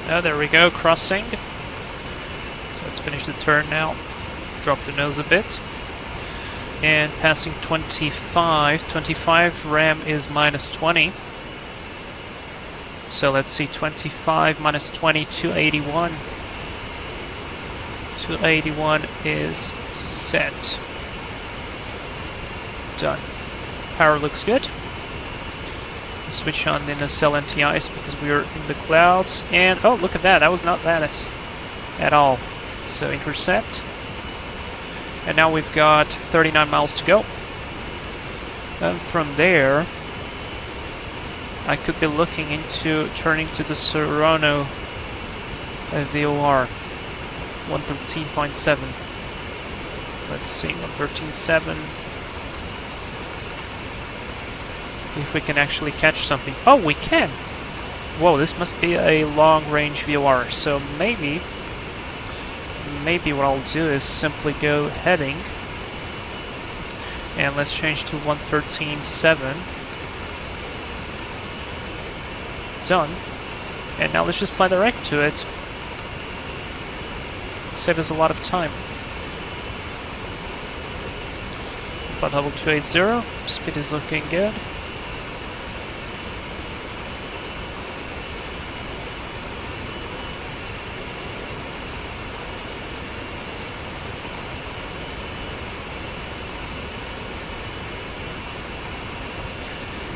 Oh, there we go, crossing. So let's finish the turn now. Drop the nose a bit. And passing 25. 25 RAM is minus 20. So let's see, 25 minus 20, 281. 281 is set. Done. Power looks good. Switch on the nacelle anti-ice because we are in the clouds. And oh, look at that! That was not bad at all. So intercept. And now we've got 39 miles to go. And from there, I could be looking into turning to the Serrano VOR 113.7. Let's see, 113.7. If we can actually catch something. Oh, we can! Whoa, this must be a long-range VOR. So maybe what I'll do is simply go heading. And let's change to 113.7. Done. And now let's just fly direct to it. Save us a lot of time. Flight level 280. Speed is looking good.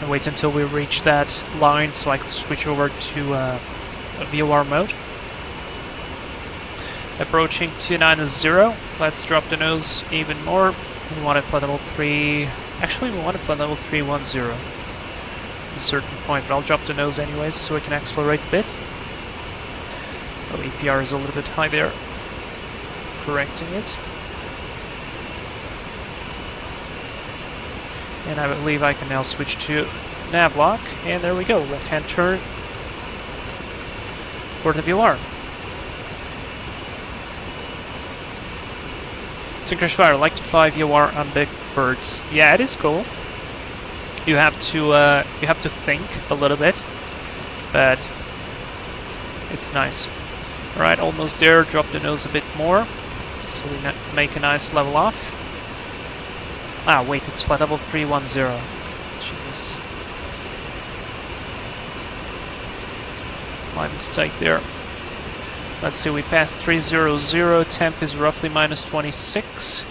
Wait until we reach that line so I can switch over to a VOR mode. Approaching 290. Let's drop the nose even more. We want to fly level 3. Actually, we want to fly level 310 at a certain point, but I'll drop the nose anyways so we can accelerate a bit. Oh, EPR is a little bit high there. Correcting it. And I believe I can now switch to nav lock, and there we go, left-hand turn for the VOR. Synchronous, I like to fly VOR on big birds. Yeah, it is cool. You have to think a little bit, but it's nice. All right, almost there. Drop the nose a bit more, so we make a nice level off. Ah, wait, it's flight level 310. Jesus. My mistake there. Let's see, we passed 300. Temp is roughly minus 26.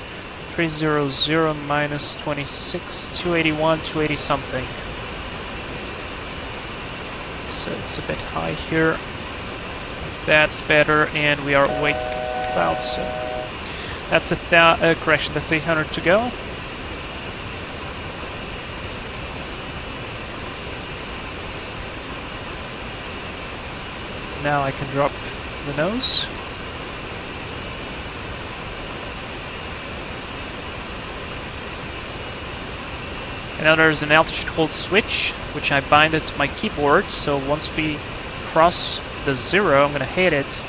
300 minus 26. 281, 280 something. So it's a bit high here. That's better, and we are way clouds. So that's correction, that's 800 to go. Now I can drop the nose. And now there's an altitude hold switch, which I bind it to my keyboard, so once we cross the 0, I'm going to hit it,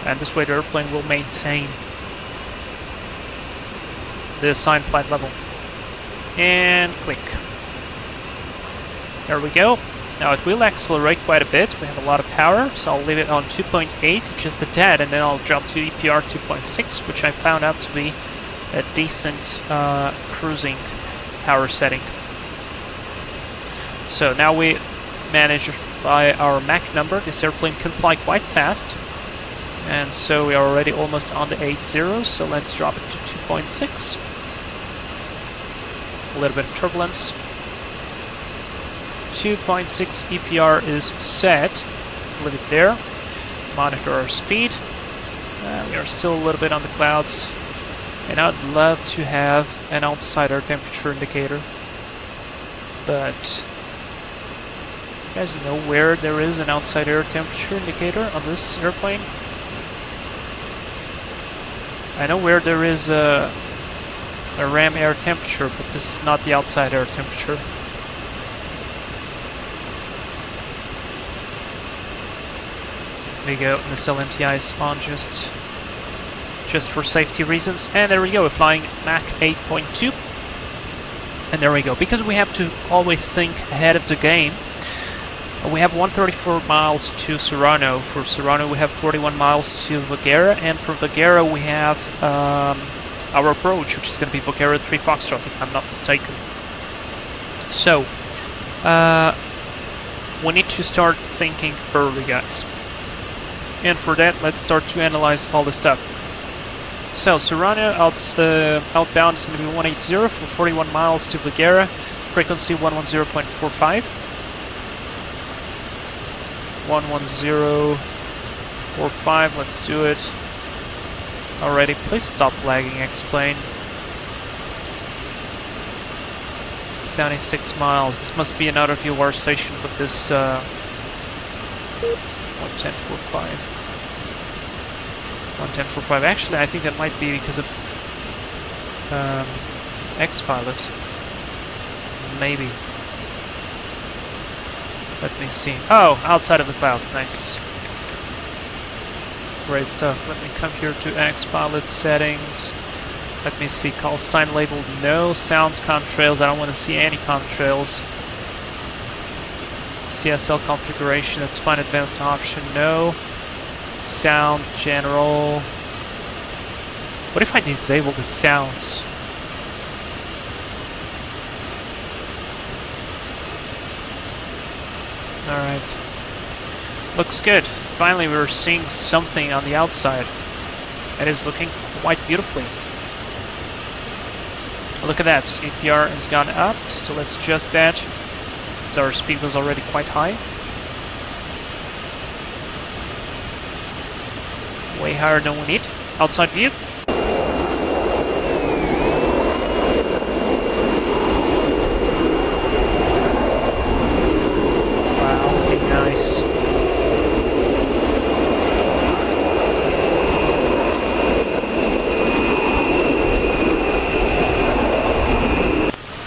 and this way the airplane will maintain the assigned flight level. And click. There we go. Now it will accelerate quite a bit. We have a lot of power, so I'll leave it on 2.8, just a tad, and then I'll jump to EPR 2.6, which I found out to be a decent cruising power setting. So now we manage by our Mach number. This airplane can fly quite fast, and so we are already almost on the 80, so let's drop it to 2.6. A little bit of turbulence. 2.6 EPR is set. Leave it there. Monitor our speed. We are still a little bit on the clouds. And I'd love to have an outside air temperature indicator. But you guys know where there is an outside air temperature indicator on this airplane? I know where there is a RAM air temperature, but this is not the outside air temperature. There we go, nacelle anti-ice on just for safety reasons. And there we go, we're flying Mach 8.2. And there we go, because we have to always think ahead of the game. We have 134 miles to Serrano. For Serrano we have 41 miles to Voghera, and for Voghera we have our approach, which is going to be Voghera 3 Foxtrot, if I'm not mistaken. So, we need to start thinking early, guys. And for that, let's start to analyze all the stuff. So, Serrano outbound is going to be 180 for 41 miles to Voghera, frequency 110.45. 110.45, let's do it. Alrighty, please stop lagging, explain. 76 miles, this must be another VOR station with this 110.45. 110.45, actually I think that might be because of X-Pilot. Maybe. Let me see. Oh, outside of the clouds, nice. Great stuff. Let me come here to X-Pilot settings. Let me see, call sign labeled no, sounds contrails, I don't want to see any contrails. CSL configuration, that's fine, advanced option, no. Sounds, general. What if I disable the sounds? Alright. Looks good. Finally we're seeing something on the outside. It is looking quite beautifully. Look at that, APR has gone up, so let's adjust that, as our speed was already quite high. Way higher than we need. Outside view. Wow, looking nice.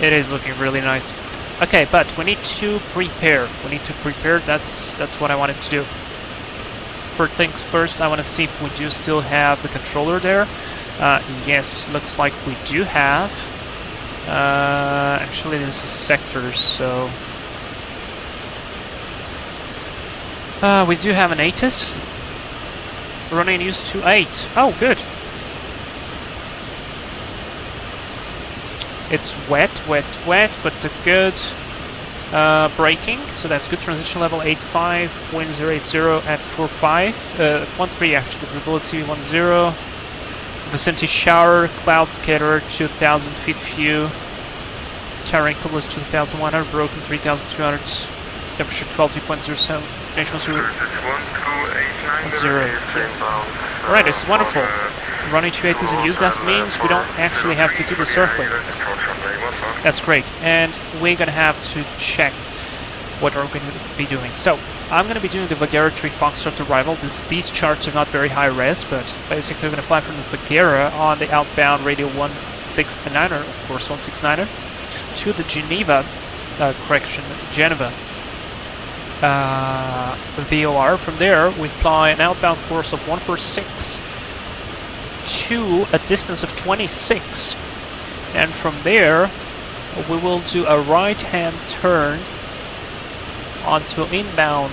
It is looking really nice. Okay, but we need to prepare. We need to prepare. That's what I wanted to do. First things first, I want to see if we do still have the controller there. Yes, looks like we do have. Actually, this is sectors, so we do have an ATIS. Running used to 8. Oh, good. It's wet, but a good braking, so that's good. Transition level 8.5, wind 080 at 4.5, 1.3 actually, visibility 1.0, vicinity shower, cloud scatter, 2,000 feet view, terrain coolers 2,100, broken 3,200, temperature 12.07, national 0. Alright, this is wonderful. Running 2 ATIS and use that means we don't actually have to do the circling. That's great, and we're gonna have to check what we're going to be doing. So, I'm gonna be doing the Voghera 3 Foxtrot arrival. These charts are not very high res, but basically we're gonna fly from the Voghera on the outbound radio 169er, of course 169er, to the Geneva, Geneva VOR. From there, we fly an outbound course of 146 to a distance of 26, and from there we will do a right-hand turn onto inbound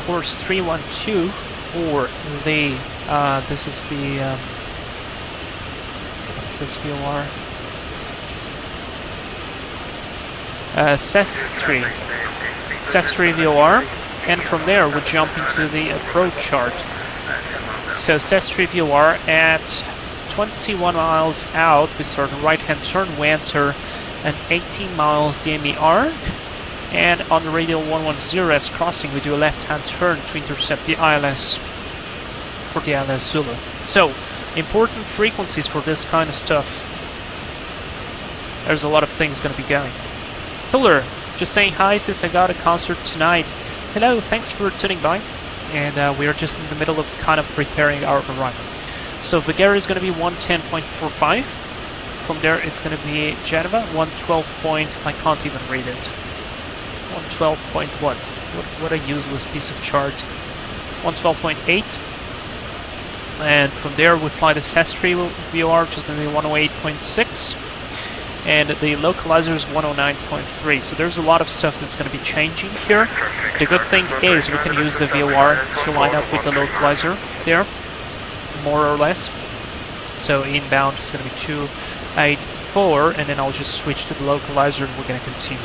course 312 for the this is the what's this VOR? CES3 VOR, and from there we jump into the approach chart. So CES3 VOR at 21 miles out, we start a right-hand turn, we enter an 18 miles DME arc, and on the radial 110S crossing we do a left-hand turn to intercept the ILS for the ILS Zulu. So, important frequencies for this kind of stuff. There's a lot of things going to be going. Pillar, just saying hi since I got a concert tonight. Hello, thanks for tuning by. And we are just in the middle of kind of preparing our arrival. So Voghera is going to be 110.45. From there it's going to be Geneva 112 point. I can't even read it. 112 point what? What a useless piece of chart. 112.8. And from there we fly the CES3 VOR, which is going to be 108.6. and the localizer is 109.3. So there's a lot of stuff that's going to be changing here. The good thing is we can use the VOR to line up with the localizer there, more or less. So inbound is going to be 284, and then I'll just switch to the localizer and we're going to continue.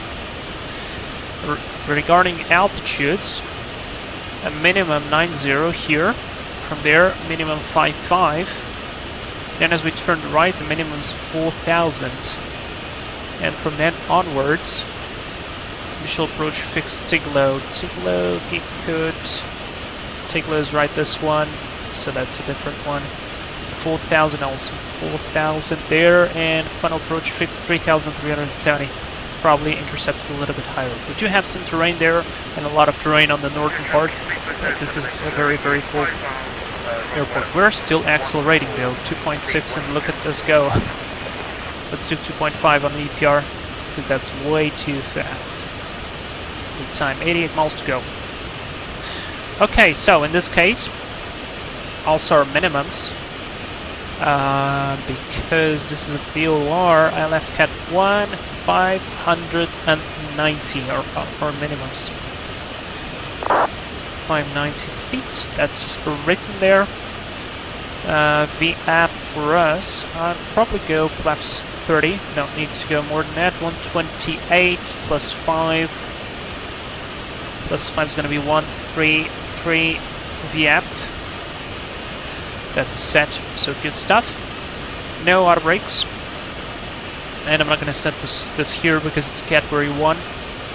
Regarding altitudes, a minimum 90 here, from there minimum 55, then as we turn right the minimum is 4,000, and from then onwards initial approach fixed Tiglo, get good, Tiglo is right this one, so that's a different one, 4,000 also, 4,000 there, and final approach fixed 3,370. Probably intercepted a little bit higher. We do have some terrain there and a lot of terrain on the northern part. This is a very, very cool airport. We're still accelerating though, 2.6, and look at us go. Let's do 2.5 on the EPR because that's way too fast. Good time, 88 miles to go. Okay, so in this case, also our minimums. Because this is a VOR, ILS Cat 1, 590 are our minimums. 590 feet, that's written there. VAP for us, I'd probably go flaps 30, don't need to go more than that. 128 plus 5. Plus 5 is going to be 133 VAP. That's set, so good stuff. No auto brakes. And I'm not going to set this here because it's category 1.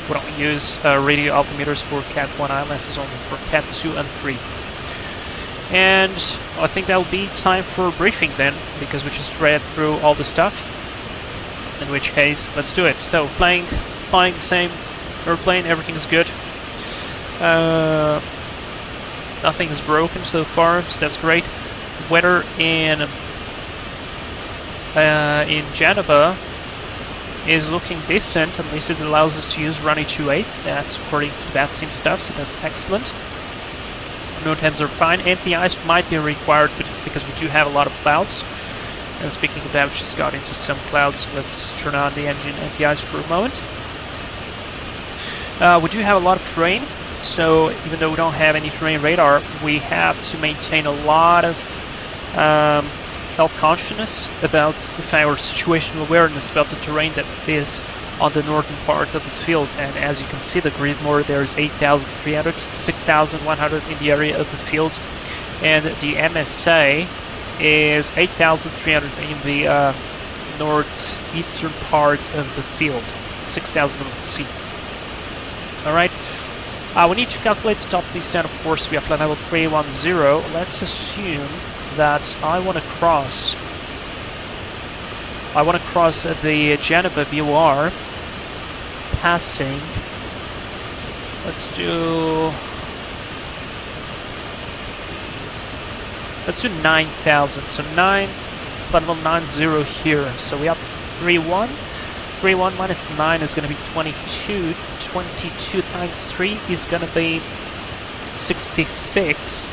We don't use radio altimeters for Cat 1 ILS, is only for Cat 2 and 3. And I think that'll be time for a briefing then, because we just read through all the stuff. In which case, let's do it. So, flying the same airplane, everything's good. Nothing is broken so far, so that's great. Weather in Geneva is looking decent, at least it allows us to use runny 28. That's according to VATSIM stuff, so that's excellent. No temps are fine. Anti-ice might be required because we do have a lot of clouds. And speaking of that, we just got into some clouds. Let's turn on the engine anti-ice for a moment. We do have a lot of terrain, so even though we don't have any terrain radar, we have to maintain a lot of self-consciousness about the fact, or situational awareness about the terrain that is on the northern part of the field. And as you can see, the grid more there is 8,300, 6,100 in the area of the field, and the MSA is 8,300 in the northeastern part of the field, 6,000 on the sea. Alright, we need to calculate the top descent. Of course, we have flight level 310. Let's assume that I want to cross the Geneva VOR, passing, let's do 9,000, so 9, flight level 90 here, so we have 31 minus 9 is going to be 22, 22 times 3 is going to be 66.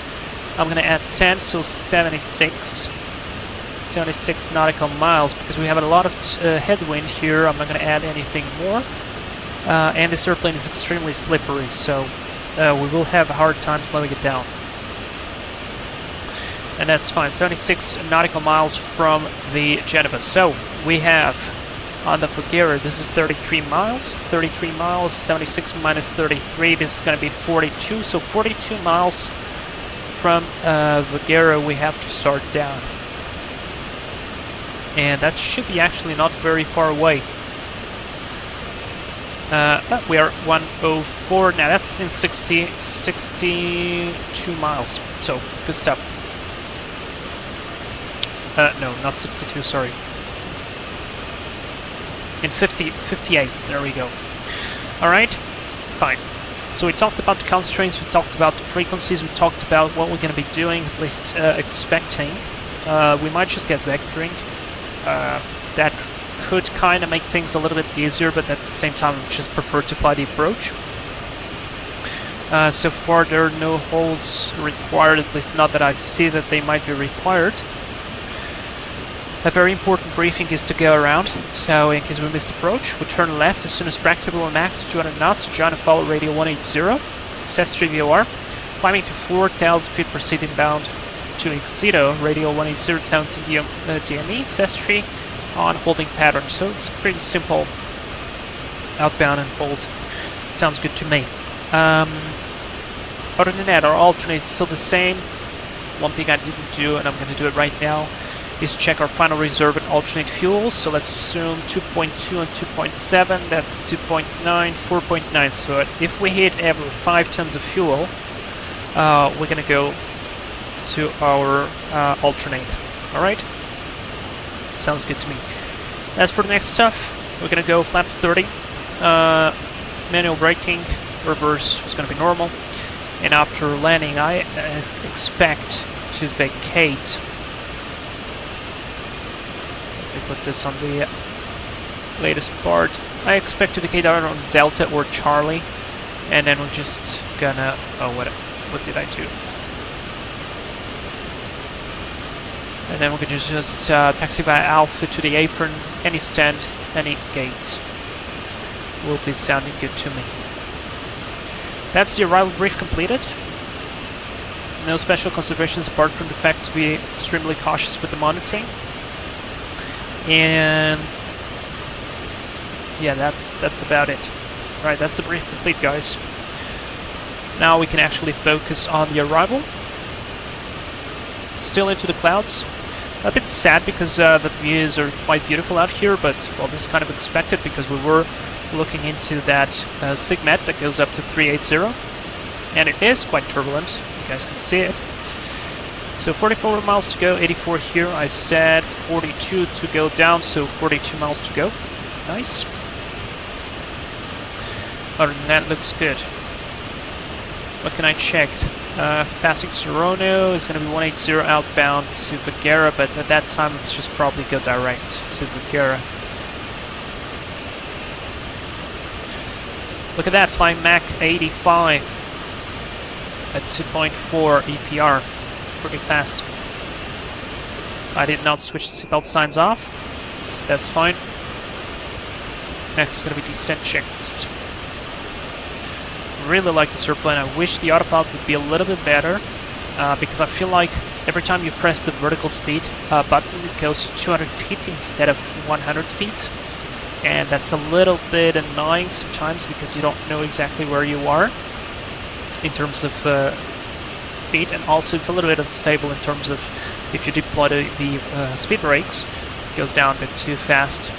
I'm going to add 10, so 76 nautical miles, because we have a lot of headwind here. I'm not going to add anything more. And this airplane is extremely slippery, so we will have a hard time slowing it down. And that's fine. 76 nautical miles from the Geneva. So we have on the Bulgaria, this is 33 miles. 33 miles, 76 minus 33, this is going to be 42. So 42 miles from Bulgaria we have to start down. And that should be actually not very far away. We are 104, now that's in 62 miles, so good stuff. No, not 62, sorry. In 58, there we go. Alright, fine. So we talked about the constraints, we talked about the frequencies, we talked about what we're going to be doing, at least expecting. We might just get vectoring. That could kind of make things a little bit easier, but at the same time I just prefer to fly the approach. So far there are no holds required, at least not that I see that they might be required. A very important briefing is to go around, so in case we missed approach, we turn left as soon as practicable on max 200 knots to join and follow radio 180. Says 3 VOR. Climbing to 4,000 feet, proceed inbound to Exito, radio 180, 17 DME, says 3 on holding pattern. So it's pretty simple outbound and hold. Sounds good to me. Other than that, our alternate is still the same. One thing I didn't do, and I'm going to do it right now, is check our final reserve and alternate fuel. So let's assume 2.2 and 2.7, that's 2.9, 4.9. So if we hit every 5 tons of fuel, we're going to go to our alternate. Alright? Sounds good to me. As for the next stuff, we're going to go flaps 30. Manual braking, reverse is going to be normal. And after landing, I expect to vacate. Let me put this on the latest part. I expect to vacate either on Delta or Charlie. And then we're just gonna... Oh, what did I do? And then we can just taxi via Alpha to the apron, any stand, any gate. Will be sounding good to me. That's the arrival brief completed. No special considerations apart from the fact to be extremely cautious with the monitoring. And yeah, that's about it. Right, that's the brief complete, guys. Now we can actually focus on the arrival. Still into the clouds. A bit sad because the views are quite beautiful out here, but well, this is kind of expected because we were looking into that Sigmet that goes up to 380, and it is quite turbulent. You guys can see it. So 44 miles to go, 84 here. I said 42 to go down, so 42 miles to go. Nice. Other than that, looks good. What can I check? Passing Serono is going to be 180 outbound to Vigera, but at that time let's just probably go direct to Vigera. Look at that, flying Mach 85 at 2.4 EPR. Pretty fast. I did not switch the seatbelt signs off, so that's fine. Next is going to be descent checklist. Really like this airplane. I wish the autopilot would be a little bit better, because I feel like every time you press the vertical speed button, it goes 200 feet instead of 100 feet. And that's a little bit annoying sometimes because you don't know exactly where you are in terms of speed, and also it's a little bit unstable in terms of if you deploy the speed brakes, it goes down a bit too fast.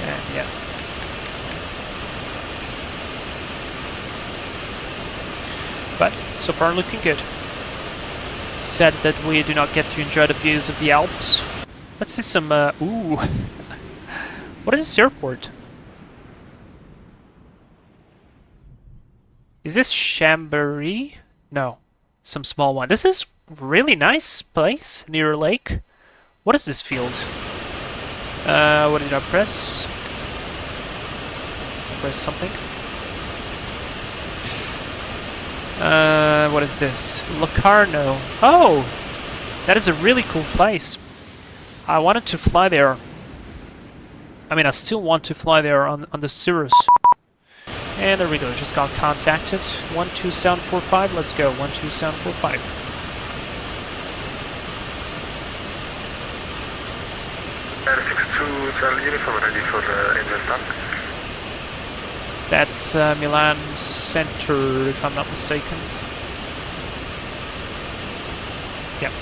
And yeah. But so far looking good. Sad that we do not get to enjoy the views of the Alps. Let's see some ooh. What is this airport? Is this Chambéry? No, some small one. This is really nice place near a lake. What is this field? What did I press? Press something. What is this? Locarno. Oh! That is a really cool place. I wanted to fly there. I mean, I still want to fly there on the Cirrus. And there we go, just got contacted. 12745, let's go. 12745.
Air 62 Charlie Uniform ready for engine start.
That's Milan Center, if I'm not mistaken. Yep.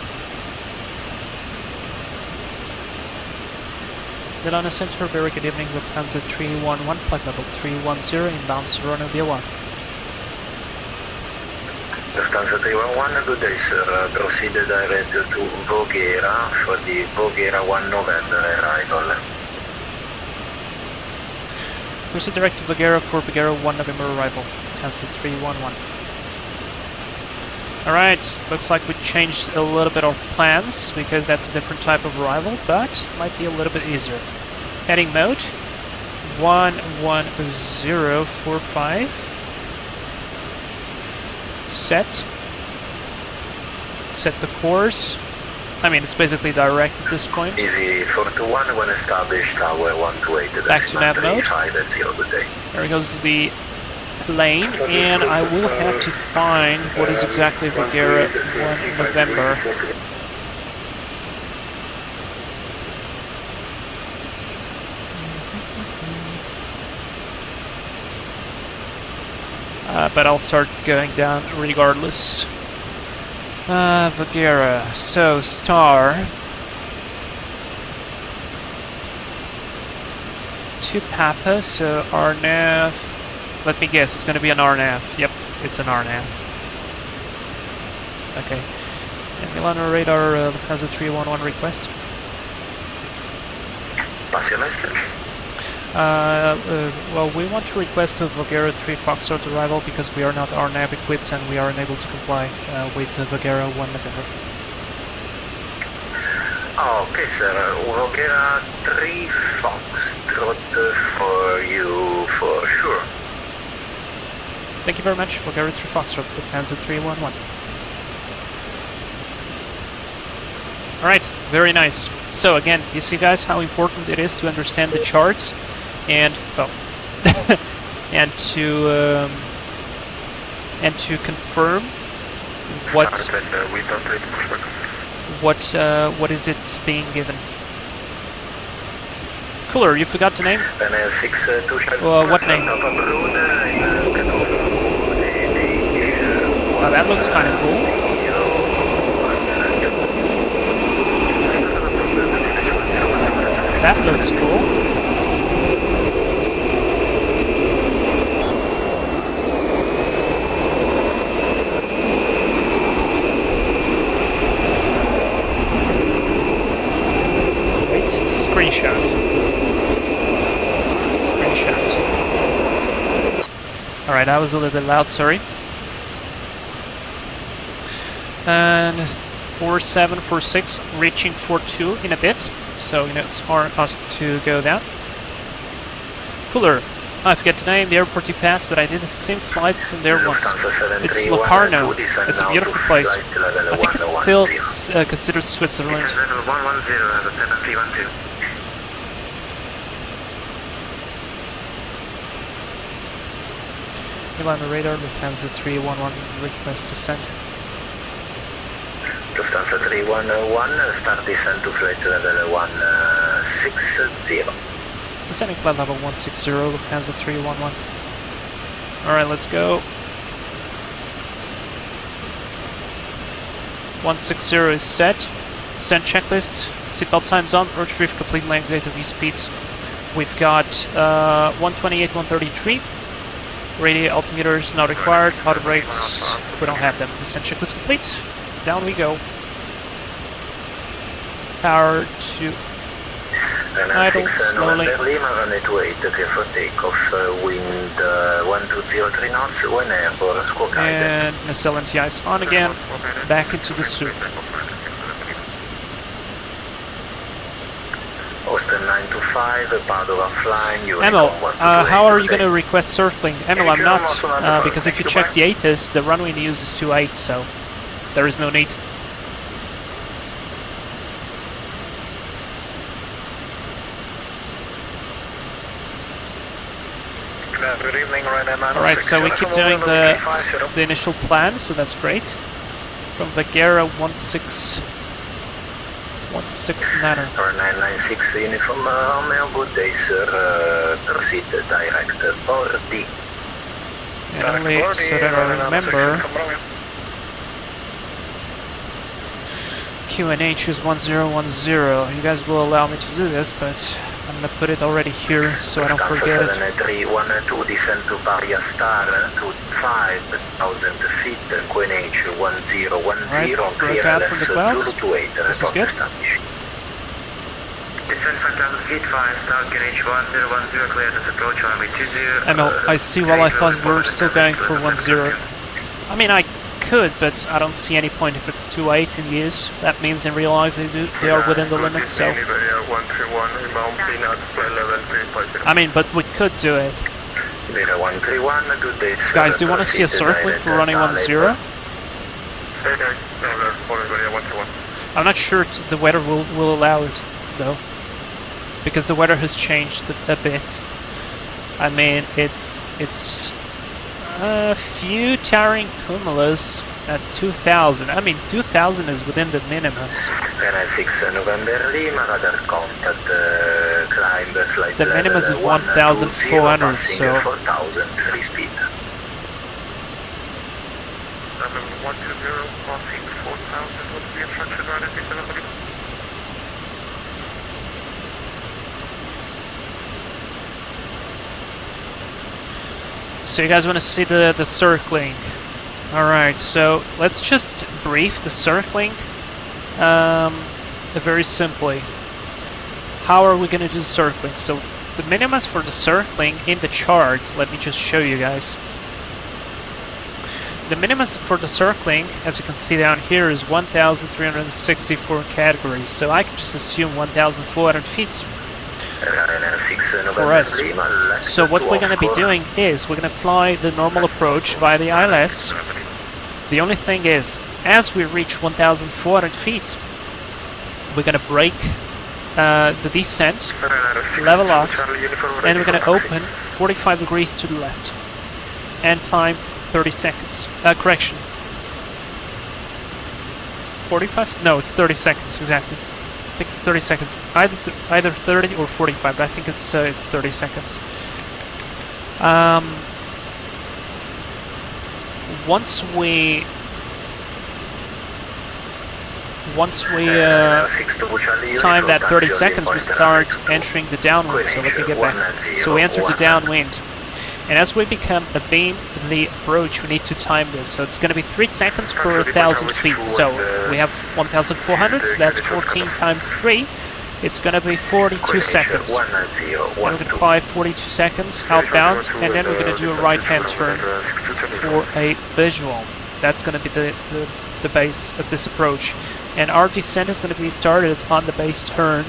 Milan Center, very good evening. Lufthansa 311, flight level 310, inbound Serono via
Lufthansa 311, good day sir. Proceed direct to Voghera for the Voghera 1 November arrival.
Proceed direct to Voghera for Voghera 1 November arrival. Lufthansa 311. Alright, looks like we changed a little bit our plans because that's a different type of arrival, but might be a little bit easier. Heading mode 11045. Set the course I mean, it's basically direct at this point.
Easy 421 when established, tower 128.
Back to nav mode.
5 good day.
There goes the plane, and I will have to find what is exactly Bulgaria 1 November. But I'll start going down regardless. Bulgaria. So, star. To Papa, so RNAV. Let me guess, it's going to be an RNAV. Yep, it's an RNAV. Okay. And Milano radar, Lufthansa 311 request.
Pass your message.
Well, we want to request a Bulgaria 3 Foxtrot arrival because we are not RNAV equipped and we are unable to comply with Bulgaria 1 November.
Okay, sir. Bulgaria 3 Foxtrot for you for sure.
Thank you very much, Bulgaria 3 Foxtrot, Lufthansa 311. Alright, very nice. So again, you see guys how important it is to understand the charts and, well, and to confirm what is it being given. Cooler, you forgot the name? What name? Oh, that looks kind of cool. That looks cool. Wait, screenshot. Alright, that was a little bit loud, sorry. And 4746, reaching 42 in a bit. So, you know, it's hard asked to go down. Cooler. I forget the name, the airport you passed, but I did a same flight from there once. It's Locarno. It's a beautiful place. I think it's still considered Switzerland. Milan radar, Lufthansa 311, request descent.
Lufthansa 311, start descent to flight level 160.
Descending flight level 160, Lufthansa 311. Alright, let's go. 160 is set. Descent checklist. Seatbelt signs on. Approach brief, complete length, data V speeds. We've got 128, 133. Radio altimeters not required. Auto brakes, we don't have them. Descent checklist complete. Down we go. Power to idle slowly.
Runway 28, clear for takeoff. Wind 1203 knots. When airborne, squawk
and nacelle anti-ice on again. Back into the soup.
Austin 925, Padova flying.
Emil, how are you going to request circling? Emil, I'm not, because if you check the ATIS, the runway news is 28, so there is no need.
Good evening,
Alright, so we keep doing the initial plan, so that's great. From Bulgaria 169er.
996 uniform, Romeo, good day, sir. Proceed direct for D.
And only so that I remember, QNH is 1010. You guys will allow me to do this, but I'm gonna put it already here so I don't forget it.
312 descent to Barrier Star to 5,000 feet, QNH 1010,
Alright, broke out from the clouds. This is good.
Descent 5,000 feet, 5 Star, QNH 1010, clear to approach runway 20.
Emil, I see, while I thought we were still going for 10. I mean, I could, but I don't see any point if it's 28 in use. That means in real life they are within the limits, so... I mean, but we could do it. Guys, do you want to see a circling for running 10? I'm not sure the weather will allow it, though. Because the weather has changed a bit. I mean, it's a few towering cumulus at 2,000. I mean, 2,000 is within the minimums.
6 November Lima, radar contact, climb flight
The minimum is 1,400, so...
4,000, free speed.
Number 120, crossing 4,000, what's the instruction right at the
So you guys want to see the circling. Alright, so let's just brief the circling very simply. How are we going to do circling? So the minimums for the circling in the chart, let me just show you guys. The minimums for the circling, as you can see down here, is 1,364 categories. So I can just assume 1,400 feet for us. So what we're going to be doing is we're going to fly the normal approach via the ILS. The only thing is, as we reach 1,400 feet, we're going to break the descent, level off, and we're going to open 45 degrees to the left. And time 30 seconds. Correction. 45? No, it's 30 seconds, exactly. I think it's 30 seconds. It's either 30 or 45, but I think it's 30 seconds. Once we time that 30 seconds, we start entering the downwind. So let me get back. So we enter the downwind. And as we become a beam in the approach, we need to time this. So it's going to be 3 seconds per 1,000 feet. So we have 1,400, so that's 14 times 3. It's going to be 42 seconds. And we're going to fly 42 seconds outbound, and then we're going to do a right-hand turn for a visual. That's going to be the base of this approach. And our descent is going to be started on the base turn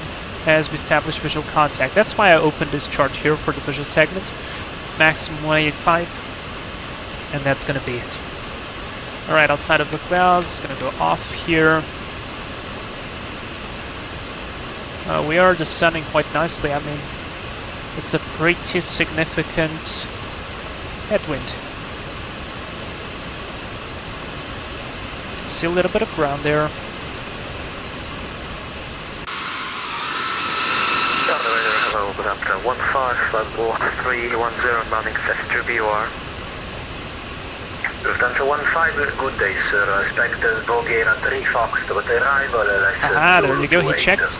as we establish visual contact. That's why I opened this chart here for the visual segment. Maximum 185, and that's going to be it. Alright, outside of the clouds, it's going to go off here. We are descending quite nicely. I mean, it's a pretty significant headwind. See a little bit of ground there.
Hello, good afternoon. 15-310, mounting Sestre BOR.
Lufthansa 15, good day, sir. Expect Bulgaria 3 Fox to arrival.
Aha, there you go, he checked.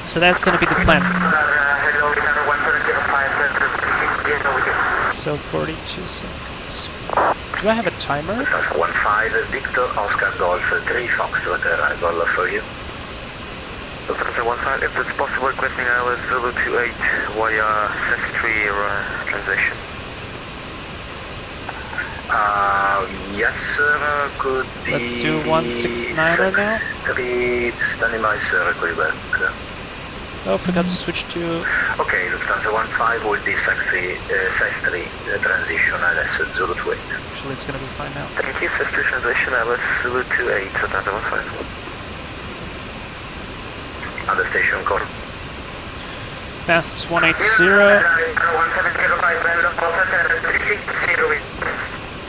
So that's going to be the plan. So 42 seconds. Do I have a timer?
15, Victor Oscar Golf 3 Fox to arrival for you.
Lufthansa 15, if it's possible, requesting ILS Zulu 28 via Sestre transition.
Yes, sir, could be...
Let's do 169er now.
3, standing by, sir, call back.
Oh, forgot to switch to...
Okay, Lufthansa 15 will be Sestre transition, ILS Zulu 28.
Actually, it's going to be fine now.
Thank you, Sestre transition, ILS Zulu 28, Lufthansa 15.
On the station call.
Fastest 180.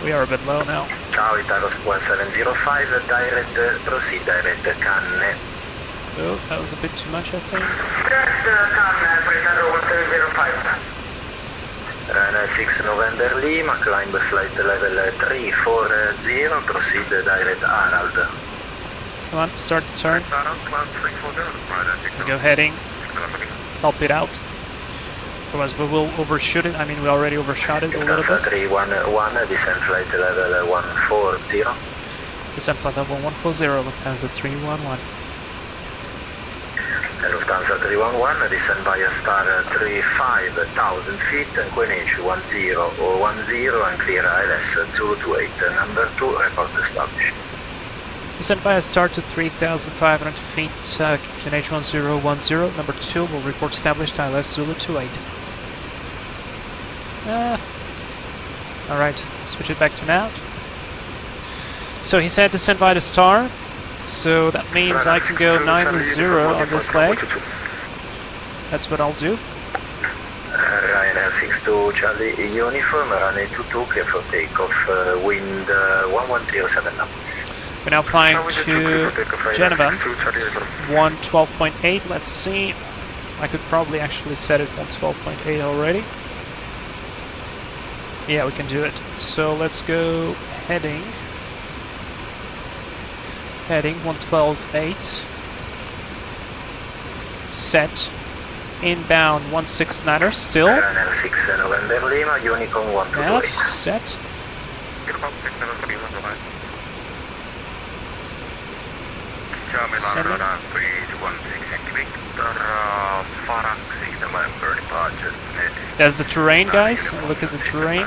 We are a bit low now.
Ciao, Italos 1705, direct, proceed direct, Canne.
Oh, that was a bit too much, I think.
Runway 6 November Lima, climb flight level 340, proceed direct Arald.
Come on, start the turn. Go heading. Help it out. Otherwise we will overshoot it. I mean, we already overshot it a little bit.
311, descent flight level 140.
Descent flight level 140, Lufthansa 311.
Lufthansa 311, descend via star 35,000 feet, and Queenage 10 or 10, and clear ILS Zulu 28. Number 2, report established.
Descent via start to 3,500 feet, QNH 1010, number 2 will report established ILS Zulu 28. Alright, switch it back to nav. So he said descend by the star. So that means I can go 90 on this leg. That's what I'll do.
Ryanair 62 Charlie Uniform, runway 22, clear for takeoff, wind 1107 knots.
We're now flying to Geneva, 112.8, let's see. I could probably actually set it 112.8 already. Yeah, we can do it. So let's go heading 112.8. Set. Inbound 169er still.
Ryanair 6 November Lima, Unicorn 128.
Nav, set. Sending. There's the terrain, guys. Look at the terrain.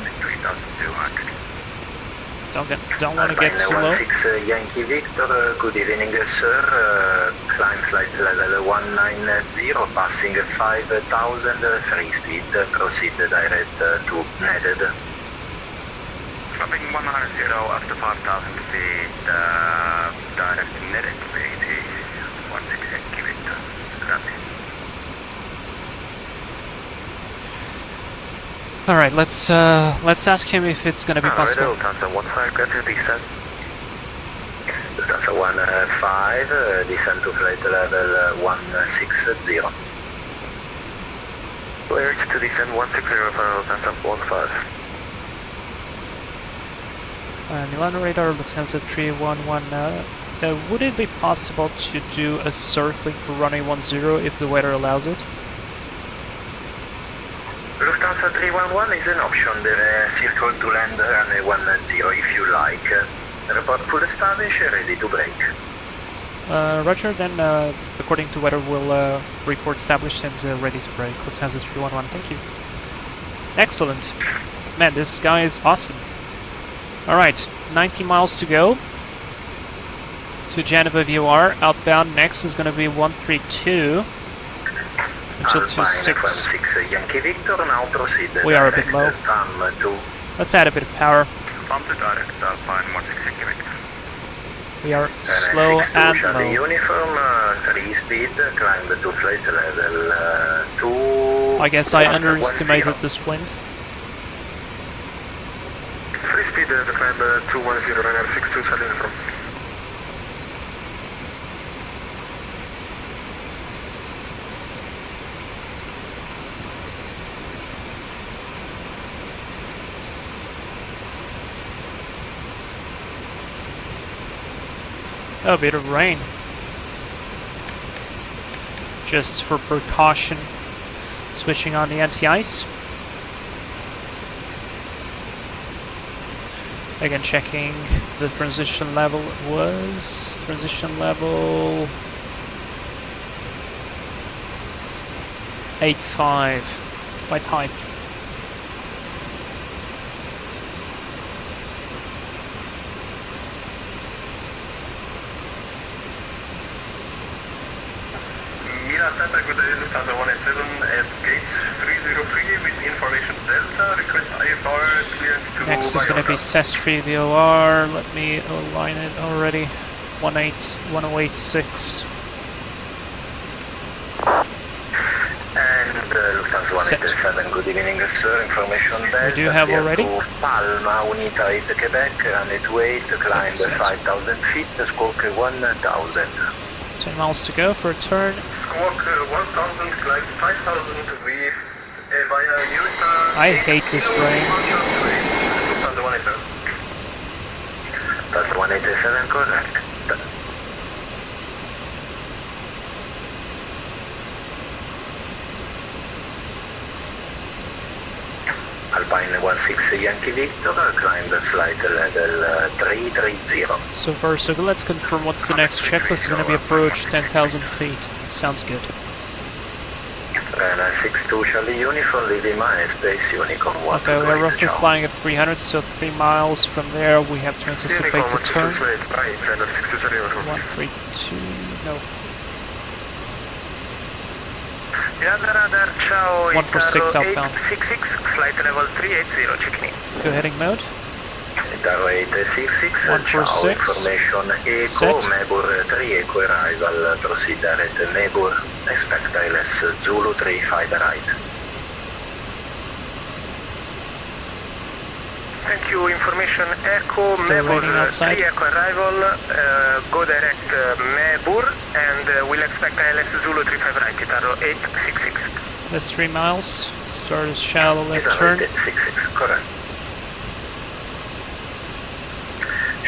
Don't want to get too low.
16 Yankee Victor, good evening, sir. Climb flight level 190, passing 5,000, free speed, proceed direct to netted.
Dropping 190 after 5,000 feet, direct netted, 16 Yankee Victor. Gracias.
All right, let's ask him if it's gonna be possible.
Lufthansa 15, clear to descend.
Lufthansa 15, descend to flight level 160.
Clear to descend 160 for Lufthansa 15.
Milan radar, Lufthansa 311. Would it be possible to do a circling for runway 10 if the weather allows it?
Lufthansa 311 is an option, the circle to land runway 10 if you like. Report full established, ready to break.
Roger, then according to weather we'll report established and ready to break. Lufthansa 311, thank you. Excellent. Man, this guy is awesome. Alright, 90 miles to go to Geneva VOR. Outbound next is going to be 132 until 26.
Yankee Victor, now proceed.
We are a bit low. Let's add a bit of power. We are slow and low.
Uniform, 3 speed, climb to flight level 2.
I guess I underestimated this wind.
Free speed, the climb 210, Ryanair 62 Charlie Uniform.
A bit of rain. Just for precaution, switching on the anti-ice. Again, checking the transition level was transition level 8.5, quite high.
Center, good day, Lufthansa 187 at gate 303 with information Delta, request IFR clearance to
Next is going to be CES 3 VOR, let me align it already, 1086.
And Lufthansa 187, good evening, sir, information Delta.
We do have already.
To Palma, Unita 8 Quebec, runway 28, climb 5,000 feet, squawk 1,000.
10 miles to go for a turn.
Squawk 1,000, climb 5,000 with via Utah.
I hate this rain.
Lufthansa 187.
That's 187, correct. Alpine 16 Yankee Victor, climb the flight level 330.
So far so good. Let's confirm what's the next checklist. It's going to be approach 10,000 feet. Sounds good.
Ryanair 62 Charlie Uniform, leaving my space Unicorn 1.
Okay, we're roughly flying at 300, so 3 miles from there we have to anticipate the turn. 132, no.
146
outbound.
866, flight level 380, checking in.
Let's go heading mode.
Tower 866, ciao,
146.
information Echo,
Set.
Mebur 3 Echo arrival, proceed direct Mebur, expect ILS Zulu 35 right.
Thank you. Information Echo,
Still
Mebur
waiting outside.
3 Echo arrival, go direct Mebur and we'll expect ILS Zulu 35 right, Itaro 866.
That's 3 miles. Start a shallow left turn.
866, correct.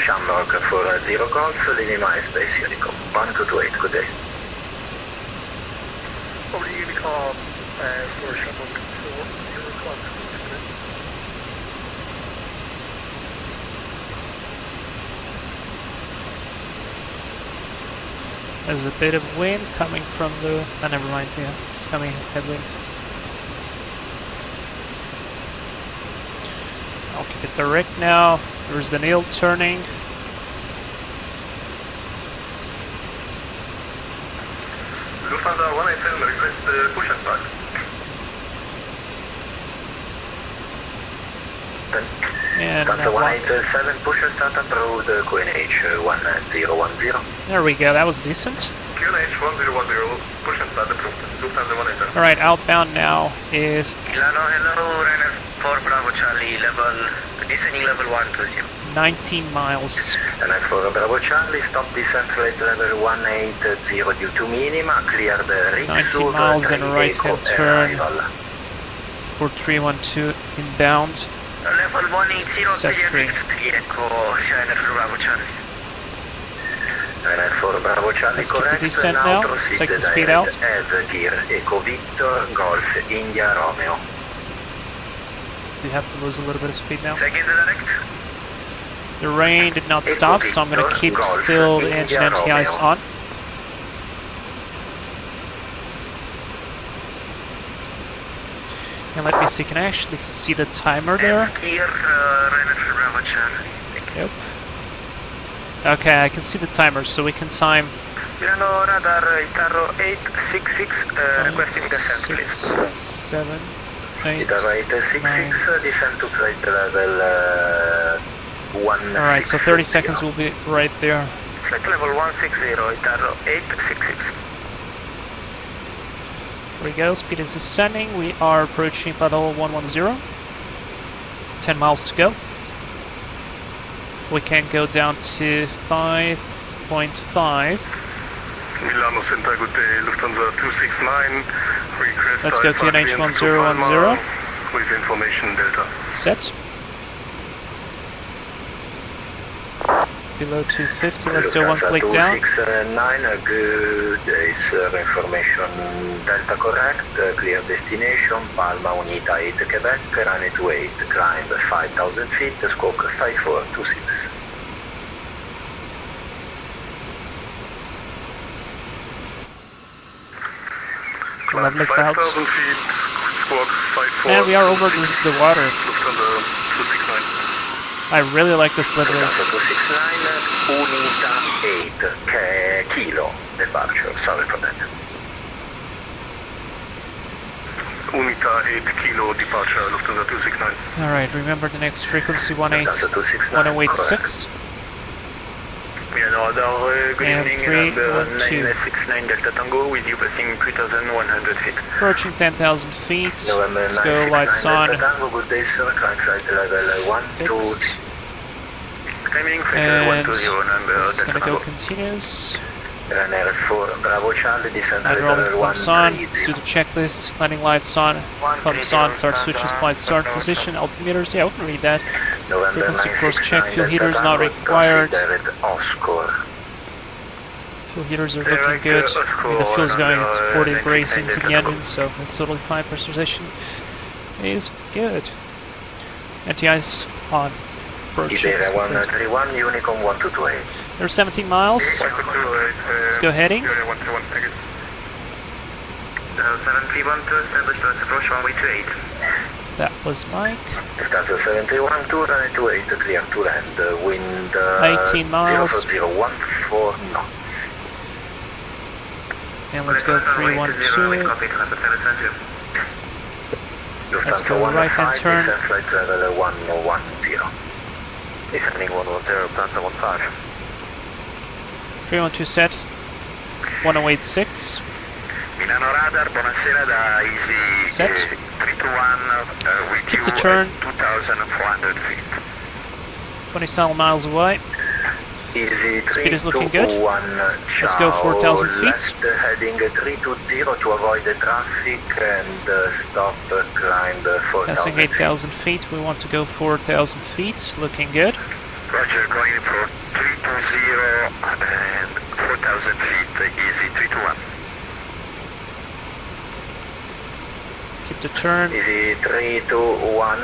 Shamrock for 0 Golf, Linima Space Unicom, 1228, good day.
Over to Unicom for Shamrock for 0 Golf.
There's a bit of wind coming from the... Oh, never mind, yeah, it's coming headwind. I'll keep it direct now. There's the nail turning.
Lufthansa 187 request push and start.
And
Delta 187, push and start approved, QNH 1010.
there we go, that was decent.
QNH 1010, push and start approved. Lufthansa 187.
Alright, outbound now is
Milano, hello, Renner 4 Bravo Charlie, descending level 120.
19 miles.
And for Bravo Charlie, stop descent rate level 180 due to minima, clear the
19 miles and right hand turn for 312 inbound.
Level 180,
Set screen.
Echo, Renner 4 Bravo Charlie.
And for Bravo Charlie,
Let's keep the
correct,
descent now.
proceed
Take the speed
direct
out.
as gear Echo Victor, Golf, India, Romeo.
We have to lose a little bit of speed now.
Second direct.
The rain did not stop, so I'm gonna keep still the engine anti-ice on. And let me see, can I actually see the timer there?
Here, Renner 4 Bravo Charlie.
Yep. Okay, I can see the timer, so we can time
Milano radar Itaro 866, requesting descent,
6,
please.
7, 8.
Tower 866, descent to flight level 1.
Alright, so 30 seconds will be right there.
Flight level 160, Itaro 866.
There we go, speed is descending. We are approaching Paddle 110. 10 miles to go. We can go down to 5.5.
Milano Center, good day. Lufthansa 269, request
Let's go QNH 1010.
with information Delta.
Set. Below 250, let's do one click down.
269, good day, sir. Information Delta correct, clear destination, Palma Unita 8 Quebec, runway 28, climb 5,000 feet, squawk 5426.
Lovely clouds.
5,000 feet, squawk 54.
And we are over the water.
Lufthansa 269.
I really like this livery.
Lufthansa 269, Unita 8 kilo departure, sorry for that.
Unita 8 kilo departure, Lufthansa 269.
Alright, remember the next frequency
Lufthansa 269,
1086.
Milano radar, good
And
evening,
3, 1, 2.
969 Delta Tango, with you passing 3,100 feet.
Approaching 10,000 feet.
November
Let's go, lights
969
on.
Delta Tango, good day, sir. Climb flight level 1, 2,
Fixed.
Climbing flight
And
120, number
this is
Delta
gonna go
Tango.
continuous.
Runner 4, Bravo Charlie, descent
Hydraulic
level
pumps on.
130.
Do the checklist. Landing lights on. Pumps on. Start switches. Flight start position. Altimeters. Yeah, we can read that.
November
Frequency cross check.
969
Fuel heaters
Delta
not
Tango,
required.
proceed direct Oscar.
Fuel heaters are looking good. I mean, the fuel's going at 40 degrees into the engine, so that's totally fine. Pressurization is good. Anti-ice on. Approaching.
Iberia 131, Unicom 1228.
There's 17 miles. Let's go heading.
7312, establish first approach runway 28.
That was Mike.
Lufthansa 731, 2 runway 28, clear to land, wind
18 miles.
04014 knots.
And let's go 312. Let's go right hand turn.
Flight level 110.
Descending 110, Lufthansa 15.
312 set. 1086.
Milano Radar, buonasera da Easy
Set.
321 with
Keep
you
the turn.
at 2,400 feet.
27 miles away.
Easy
Speed is looking good.
321,
Let's go 4,000 feet.
Left heading 320 to avoid the traffic and stop climb 4,000
Passing
feet.
8,000 feet. We want to go 4,000 feet. Looking good.
Roger, going for 320 and 4,000 feet, Easy 321.
Keep the turn.
Easy 321,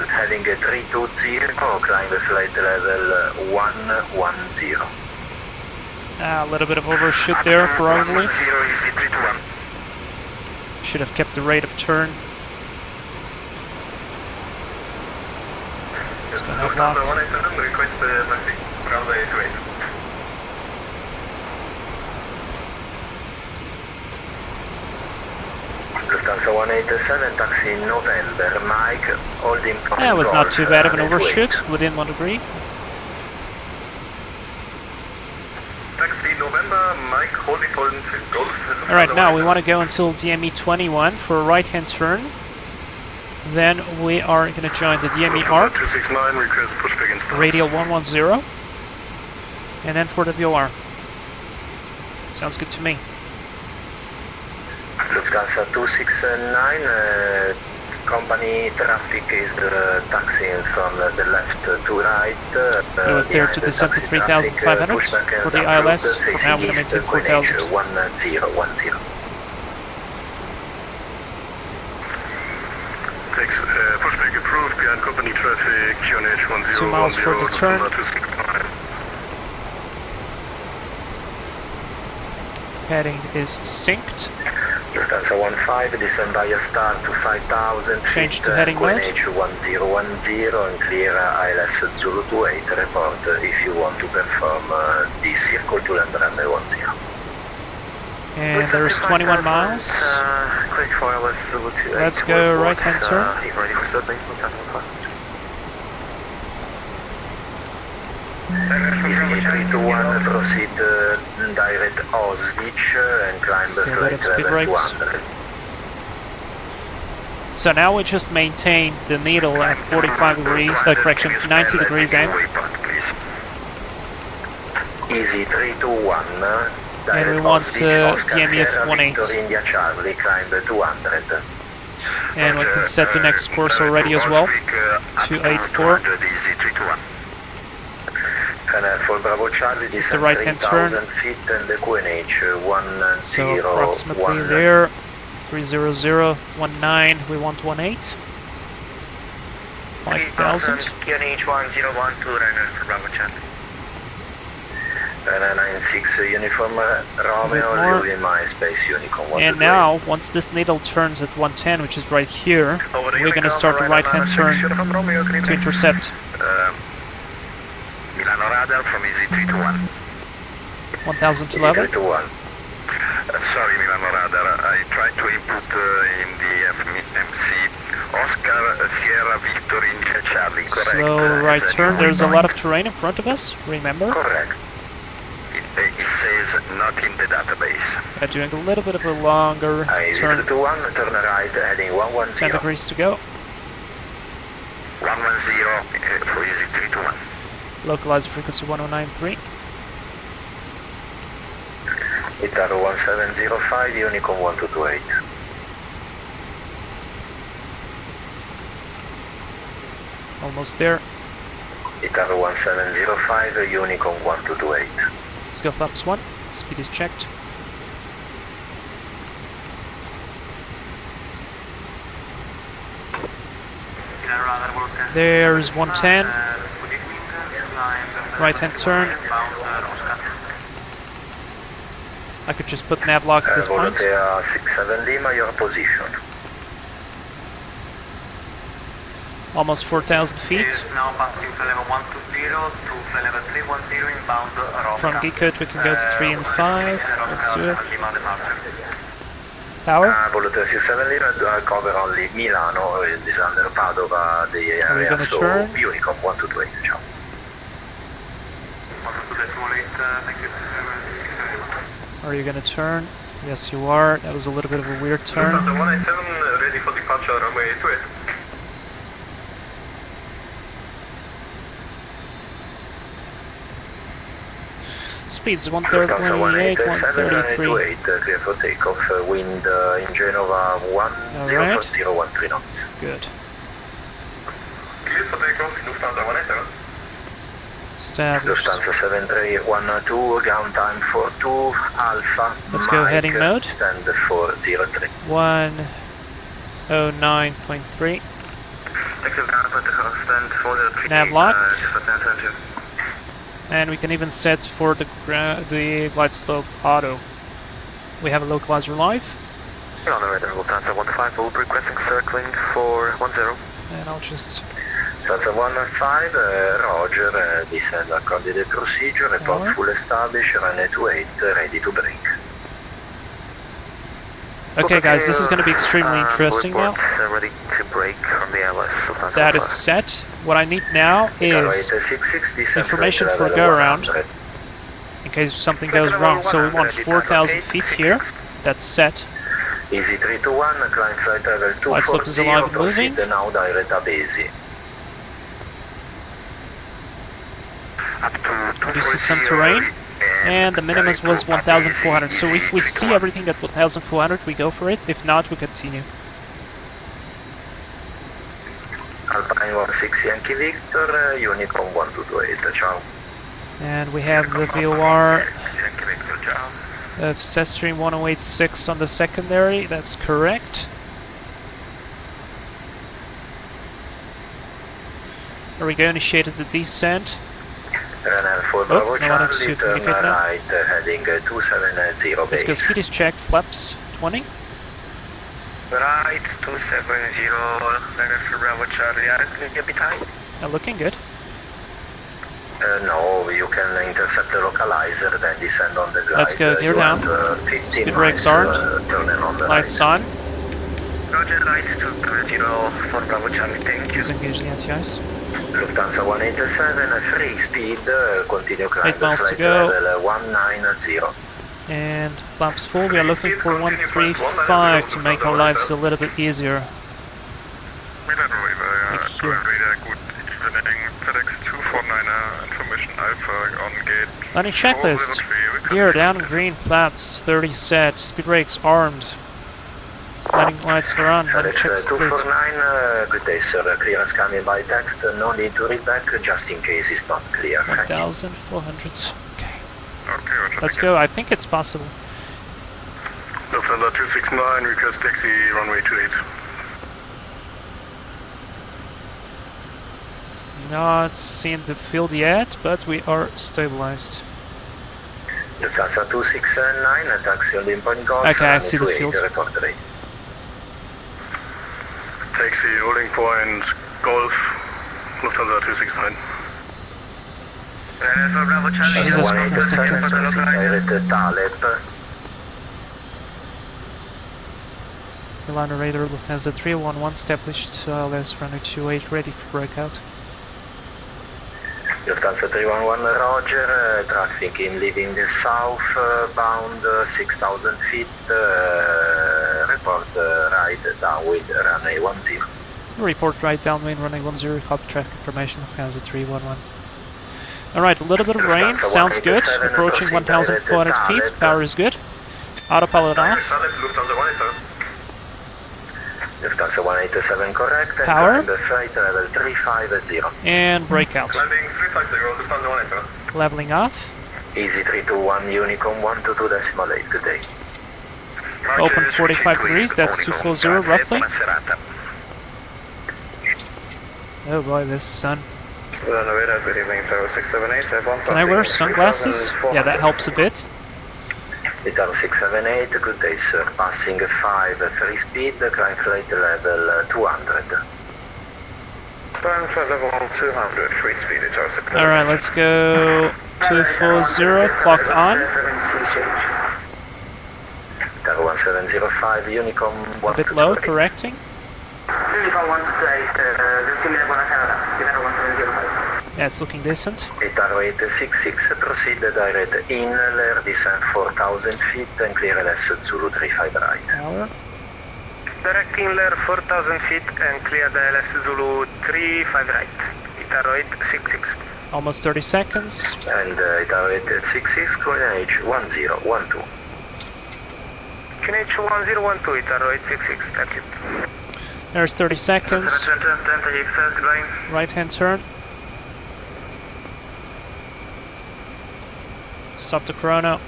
heading 320, climb flight level 110.
A little bit of overshoot there, probably.
110, Easy 321.
Should have kept the rate of turn. It's gonna have locked.
Request taxi, ground 828. Lufthansa 187, taxi November, Mike, holding point
Yeah, it was not
golf,
too bad of an
runway
overshoot,
28.
within 1 degree.
Taxi November, Mike, holding point golf.
Alright, now we want to go until DME 21 for a right-hand turn. Then we are going to join the DME arc,
269, request pushback and start.
radial 110, and then for the VOR. Sounds good to me.
Lufthansa 269, company traffic is taxiing from the left to right.
We will clear to descend to 3,500 for the ILS. For now, we're going to maintain 4,000.
1010. Pushback approved behind company traffic, QNH 1010.
2 miles for the turn. Heading is synced.
Lufthansa 15, descend via start to 5,000
Change
feet,
to heading mode.
QNH 1010 and clear ILS Zulu 28, report if you want to perform the circle to land runway 10.
And there's 21 miles.
Quick for ILS Zulu 28.
Let's go right-hand turn.
Ready for Sydney, Lufthansa 15. Easy 321, proceed direct Auschwitz and climb the
Still a bit
flight
of speed
level
brakes.
200.
So now we just maintain the needle at 45 degrees, correction, 90 degrees aim.
Waypoint, please.
Easy 321,
And we
direct
want
Auschwitz, Oscar
DME
Sierra,
18.
Victor India Charlie, climb 200.
And we can set the next course already as well. 284.
Easy 321.
For Bravo Charlie, descend
the right-hand turn.
3,000 feet and the QNH 1010.
So approximately there, 30019, we want 18. 5,000.
QNH 1012, runner for Bravo Charlie.
96 Uniform
more.
Romeo, Julian MySpace Unicorn.
And now, once this needle turns at 110, which is right here, we're going to start the right-hand turn to intercept.
Milano Radar from Easy 321.
1011.
Sorry, Milano Radar. I tried to input in the FMC Oscar Sierra Victor India Charlie. Correct.
Slow right turn. There's a lot of terrain in front of us, remember?
Correct.
It says not in the database.
Doing a little bit of a longer turn.
21, turn right, heading 110.
10 degrees to go.
110 for Easy 321.
Localizer frequency 1093.
Itaro 1705, Unicorn 1228.
Almost there.
Itaro 1705, Unicorn 1228.
Let's go flaps 1. Speed is checked. There's 110. Right-hand turn. I could just put nav lock at this point.
Volotea 67 Lima, your position.
Almost 4,000 feet.
Now passing flight level 120 to flight level 310 inbound
From Geekot we can go to 3 and 5. Let's do it. Power?
Volute 67 Lira, cover only Milano, it is under Padova, the
Are we
area,
gonna
so
turn?
Unicom 1228, ciao.
1228, thank you.
Are you gonna turn? Yes, you are. That was a little bit of a weird turn.
Lufthansa 187, ready for departure, runway 28.
Speeds
Lufthansa
138,
187,
133.
28, clear for takeoff, wind in Genova 104013 knots.
Good.
Clear for takeoff, Lufthansa 187.
Established.
Lufthansa 7312, ground time 42, Alpha.
Let's go
Mike,
heading mode.
Stand 403.
109.3.
Exit Alpha, stand 403.
Nav lock.
Just a center.
And we can even set for the glide slope auto. We have a localizer live.
On the radar, Lufthansa 15, will be requesting circling for 10.
And I'll just...
Lufthansa 15, Roger, descend according to the procedure, report
Alright.
full established, runway 28, ready to brake.
Okay guys, this is going to be extremely interesting now.
Ready to brake from the LS. Lufthansa
That is
5.
set. What I need now is information for a go-around in case something goes wrong. So we want 4,000 feet here. That's set.
Easy 321, climb flight level
Glide slope is alive and
240,
moving.
proceed now direct Abesi.
Up to
Reduces some terrain. And the minimum was 1,400. So if we see everything at 1,400, we go for it. If not, we continue.
Alpine 16 Yankee Victor, Unicom 1228, ciao.
And we have the VOR of Cestream 1086 on the secondary. That's correct. There we go, initiated the descent.
Runner 4
Oh,
Bravo
no one
Charlie,
to
turn
communicate now.
right, heading 270
Let's go,
base.
speed is checked, flaps 20.
Right, 270, Runner 4 Bravo Charlie, are you behind?
Looking good.
No, you can intercept the localizer, then descend on the glide.
Let's go, gear
You
down.
have, 15
Speed brakes
miles,
armed.
turning on the
Lights
right.
on.
Roger, right, 270, 4 Bravo Charlie, thank you.
Disengage the anti-ice.
Lufthansa 187, free speed, continue climb
8 miles to
flight
go.
level 190.
And flaps full. We are looking for 135 to make our lives a little bit easier. Like here.
FedEx 249er, information Alpha on gate.
Landing checklist. Gear down, green flaps, 30 set. Speed brakes armed. Landing lights are on. Landing check
FedEx
complete.
249, good day sir, clearance coming by text, no need to read back, just in case it's not clear. Thank you.
1,400. Okay.
Okay, Roger.
Let's go. I think it's possible.
Lufthansa 269, request taxi runway 28.
Not seen the field yet, but we are stabilized.
Lufthansa 269, taxi on the inbound golf.
Okay, I see the field.
Report rate.
Taxi holding point Golf, Lufthansa 269.
Runner 4 Bravo Charlie,
Jesus
just
Christ, I can't
for the localizer.
Direct Taleb.
Milano radar, Lufthansa 311 established, LS runway 28 ready for breakout.
Lufthansa 311, Roger, traffic in leaving the south, bound 6,000 feet, report right downwind runway 10.
Report right downwind runway 10, copy traffic information, Lufthansa 311. Alright, a little bit of rain, sounds good. Approaching 1,400 feet, power is good. Autopilot off.
Lufthansa 187.
Lufthansa 187 correct, and
Power.
climb flight level 350.
And breakout.
Landing 350, Lufthansa 187.
Leveling off.
Easy 321, Unicom 122.8, good day.
Open 45 degrees, that's 240 roughly. Oh boy, this sun. Can I wear sunglasses? Yeah, that helps a bit.
Return 678, good day sir, passing 5, free speed, climb flight level 200.
Climb flight level 200, free speed, return 678.
Alright, let's go 240, clock on.
Tower 170,
105, Unicom
A bit low, correcting.
Unicom 128, simile buona Canada, Geneva 1705.
Yeah, it's looking decent.
Itaro 866, proceed direct inler, descend 4,000 feet and clear LS Zulu 35 right.
Power.
Direct inler 4,000 feet and clear the LS Zulu 35 right. Itaro 866.
Almost 30 seconds.
And Itaro 866, QNH 1012.
QNH 1012, Itaro 866, thank you.
There's 30 seconds. Right hand turn. Stop the chrono.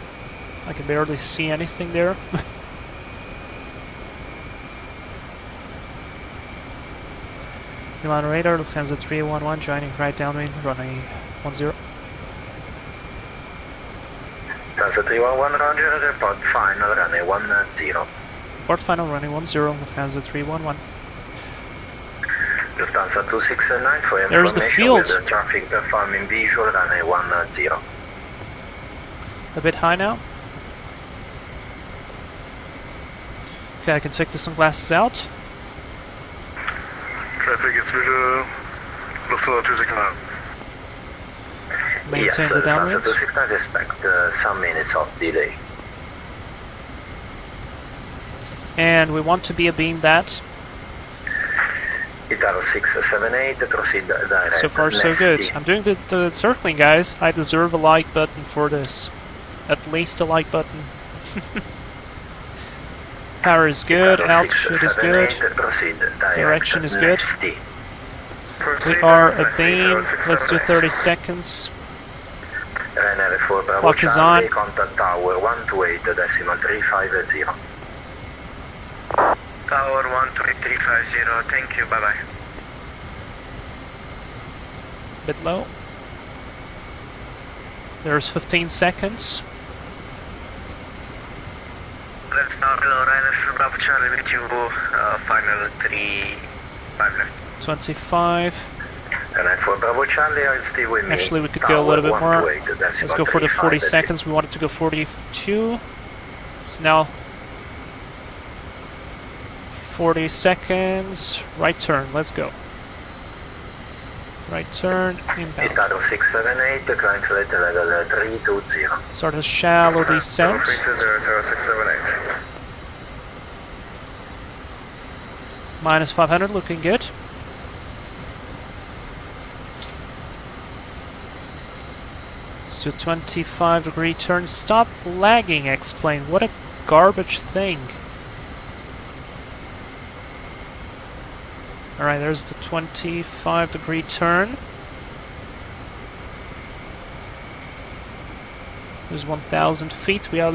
I can barely see anything there. Milan radar, Lufthansa 311, joining right downwind, runway 10.
Lufthansa 311, roger, report final, runway 10.
Port final, runway 10, Lufthansa 311.
Lufthansa 269 for information.
There's the field.
With the traffic performing visual, runway 10.
A bit high now. Okay, I can take the sunglasses out.
Traffic is visual. Lufthansa 269.
Maintain
Yes,
the
Lufthansa
downwind.
269, expect some minutes of delay.
And we want to be a beam that.
Itaro 678, proceed direct.
So far so good. I'm doing the circling, guys. I deserve a like button for this. At least a like button. Power is good, altitude is good, direction is good. We are a beam, let's do 30 seconds. Clock is on.
Contact tower 128.350.
Tower 12350, thank you, bye bye.
Bit low. There's 15 seconds.
Let's now below Ryanair Bravo Charlie with you, final 35 left.
25.
And for Bravo Charlie, I'll stay with me.
Actually, we could go a little bit more. Let's go for the 40 seconds. We wanted to go 42. It's now 40 seconds. Right turn. Let's go. Right turn. Inbound.
Itaro 678, climb flight level 320.
Start a shallow descent.
678.
Minus 500, looking good. Let's do 25-degree turn. Stop lagging, explain. What a garbage thing. Alright, there's the 25-degree turn. There's 1,000 feet. We are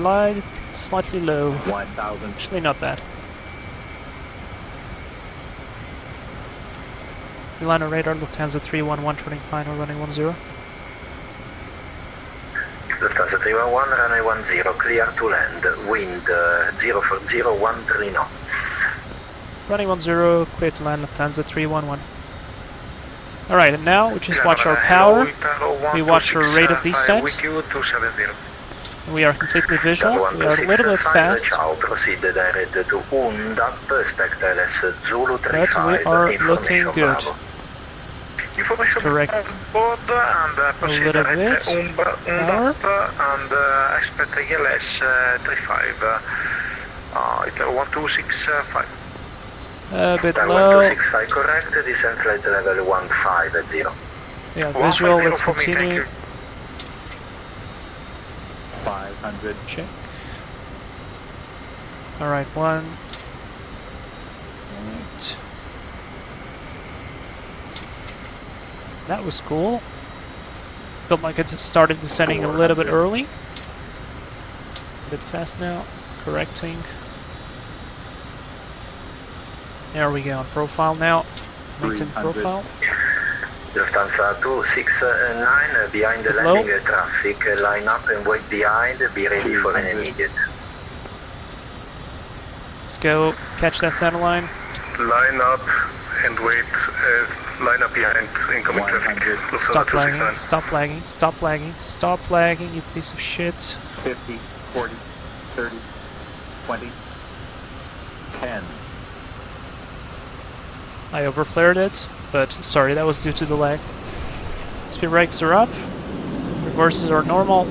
slightly low.
1,000.
Actually, not bad. Milano radar, Lufthansa 311, turning final, running 10.
Lufthansa 311, runway 10, clear to land. Wind 04013 knots.
Running 10, clear to land, Lufthansa 311. Alright, and now we just watch our power. We watch our rate of descent. We are completely visual. We are a little bit fast.
Proceed direct to UNDAP, expect LS Zulu 35.
But we are looking good.
That's
correct.
Board and
A little bit. More.
And expect LS 35. It's 1265.
A bit low.
1265 correct, descent flight level 150.
Yeah, visual, let's
for me, thank
continue.
you.
500.
Check. Alright, 1. Right. That was cool. Felt like it just started descending a little bit early. A bit fast now. Correcting. There we go. Profile now. Maintain
300.
profile.
Lufthansa 269, behind the
Low.
landing traffic, line up and wait behind, be ready for an immediate.
Let's go. Catch that center line.
Line up and wait. Line up behind incoming
100.
traffic. Lufthansa
Stop lagging.
269.
Stop lagging. Stop lagging. Stop lagging, you piece of shit.
50, 40, 30, 20. 10.
I overflared it, but sorry, that was due to the lag. Speed brakes are up. Reverses are normal.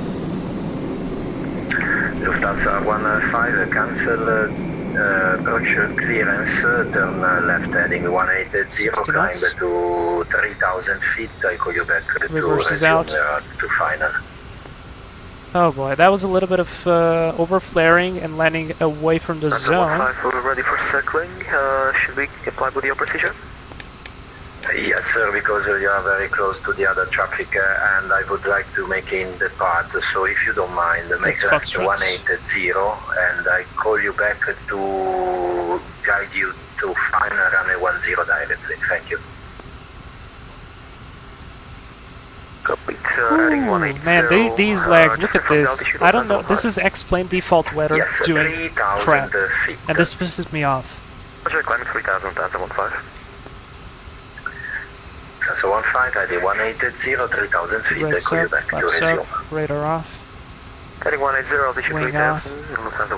Lufthansa 15, cancel approach clearance, turn left heading 180,
60
climb
knots.
to 3,000 feet, I call you back to
Reverses
resume
out.
to final.
Oh boy, that was a little bit of overflaring and landing away from the zone.
We're ready for circling. Should we apply with your procedure?
Yes, sir, because you are very close to the other traffic and I would like to make in the part, so if you don't mind, make
That's
left
Foxtrot.
180 and I call you back to guide you to final runway 10 directly. Thank you.
Cockpit,
Ooh, man, these lags, look at this. I don't know, this is X-plane default weather
Yes,
doing
3,000
crap.
feet.
And this pisses me off.
Roger, climbing 3,000, that's 15.
So 15, ID 180, 3,000 feet, I
Brakes
call you
up,
back to
flaps
resume.
up, radar off.
Heading 180, altitude
Wing
3,000, Lufthansa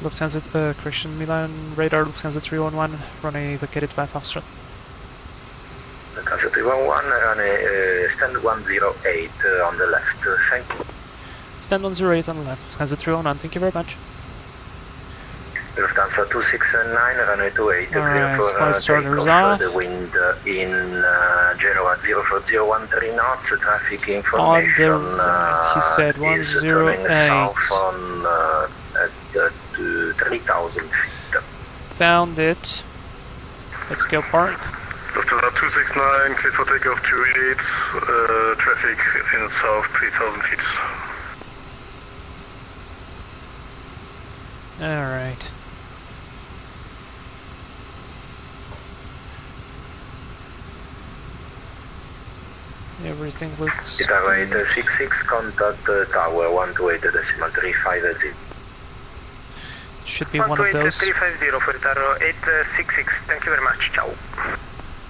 15.
Lufthansa, Christian Milan, radar, Lufthansa 311, runway vacated by Foxtrot.
Lufthansa 311, runway stand 108 on the left, thank you.
Stand 108 on the left, Lufthansa 309, thank you very much.
Lufthansa 269, runway 28, clear
Alright,
for
flight starters
takeoff.
off.
The wind in Genova 04013 knots, traffic
On
information.
the right, he said
is turning
108.
south on at 3,000 feet.
Found it. Let's go park.
Lufthansa 269, clear for takeoff 28, traffic in south 3,000 feet.
Alright. Everything looks
Guitar rate
good.
66, contact tower 128.350.
Should be one of those.
350 for Itaro 866, thank you very much, ciao.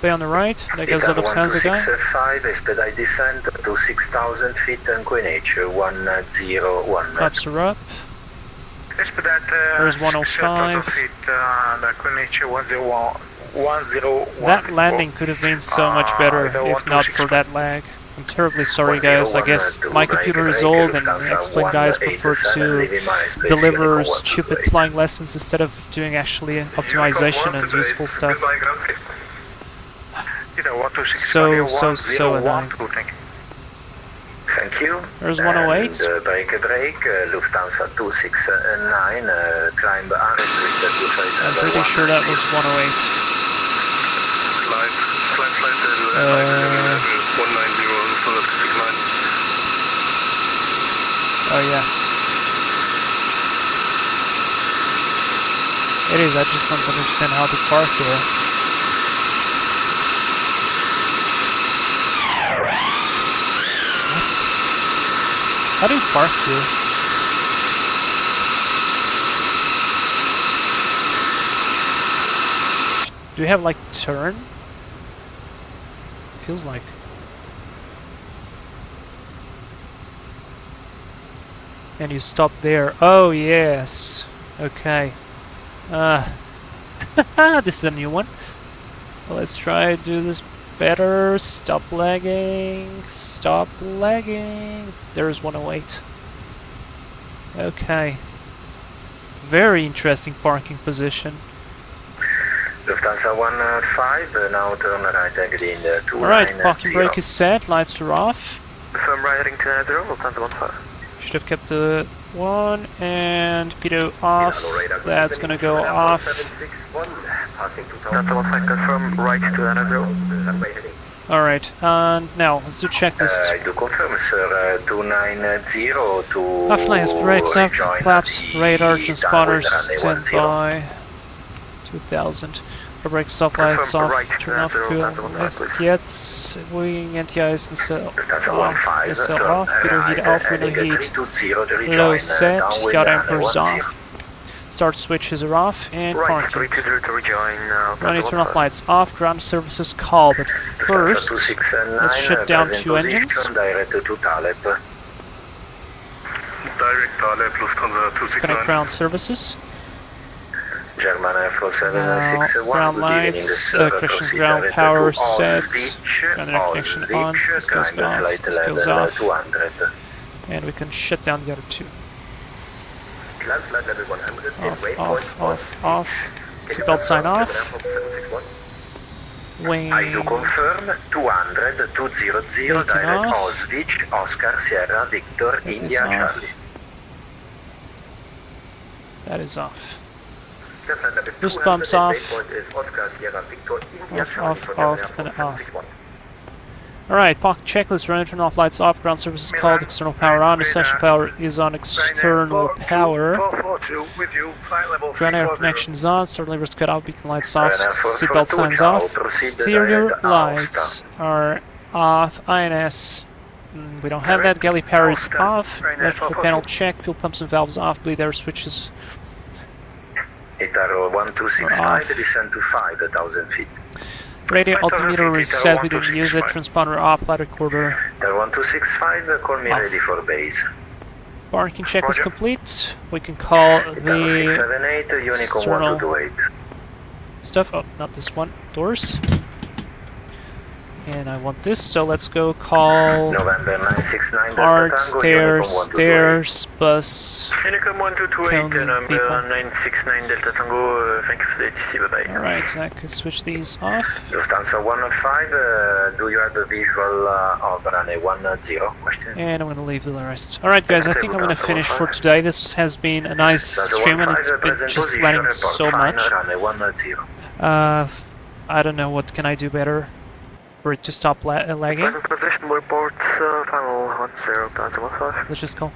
Play on the right, there goes the Lufthansa guy.
1265, expedite descent to 6,000 feet and QNH 101.
Flaps are up.
Expedite
There's 105.
feet, the QNH 101.
That landing could have been so much better if not for that lag. I'm terribly sorry guys, I guess my computer is old and X-Plane guys prefer to deliver stupid flying lessons instead of doing actually optimization and useful stuff. So annoying.
Thank you.
There's 108.
And, break, Lufthansa 269, climb unrestricted to
I'm pretty sure that was 108. Oh yeah. It is, I just don't understand how to park there. What? How do you park here? Do you have like turn? Feels like. And you stop there. Oh yes. Okay. This is a new one. Let's try to do this better. Stop lagging. Stop lagging. There's 108. Okay. Very interesting parking position.
Lufthansa 15, now turn right exit in 290.
Alright, parking brake is set. Lights are off.
Firm right heading 290, Lufthansa 15.
Should have kept the one and pitot off. That's gonna go off.
Lufthansa 15, confirm right 290.
Alright, and now let's do checklist.
I do confirm, sir, 290 to
Offline is brakes up,
rejoin
flaps,
the
radar, spotters,
runway 10.
standby. 2000. The brake stop lights off,
right,
turn off,
zero,
go
Lufthansa
left, yet, wing, anti-ice, and so
Lufthansa
off,
15,
SL
turn
off, pitot heat
right,
off, window
heading
heat,
320 to rejoin,
low set,
downwind
yacht
runway
anchors
10.
off, start switches are off, and
Right,
parking.
320 to rejoin.
Running turn off lights off, ground services call, but first,
Lufthansa 269,
let's shut down
present
two engines.
position, direct to Taleb.
direct left Lufthansa
Connect
269.
ground services.
German Air Force
Now,
761.
ground
Good evening,
lights,
sir.
connection
Proceed
ground
direct
power
to
set.
Oswich,
Ground connection on.
Oswich,
This goes
climb
off.
flight
This goes
level
off.
200.
And we can shut down the other two.
Climb flight level 100.
Off. Seatbelt sign off. Wing.
I do confirm 200, 200, direct
off.
Oswich, Oscar, Sierra, Victor,
That is
India,
off.
Charlie.
That is off.
Boost
Boost bumps off.
Off,
And off. Alright, pocket checklist, run turn off lights off, ground services called, external power on, essential power is on, external power.
442 with you, flight level
Ground air
340.
connections on, start levers cut out, beacon lights off,
Ground air
seatbelt
442,
signs off,
proceed
exterior
direct
lights are off, INS, we don't have that, galley power is off, electrical panel checked, fuel pumps and valves off, bleed air switches
Itaro
are
1265,
off.
descend to 5,000 feet.
Radio
5,000
altimeter
feet,
reset, we didn't use it,
1265.
transponder off, flight recorder.
Itaro 1265, call me
Off.
ready for base.
Parking check is
Roger.
complete, we can call
Itaro
the
678, Unicom
external
1228.
stuff, oh, not this one, doors. And I want this, so let's go call
November 969,
card,
Delta Tango,
stairs,
Unicom 1228.
stairs, bus.
Unicom 1228,
Cones and
number
people.
969 Delta Tango, thank you for the ATC, bye bye.
Alright, so I can switch these off.
Lufthansa 105, do you have a visual of runway 10? Question?
And I'm gonna leave the rest. Alright guys, I think I'm gonna finish for today. This has been a nice stream and it's been just letting so much.
Runway 10.
I don't know what can I do better for it to stop lagging.
Position report, final 10,
Let's just call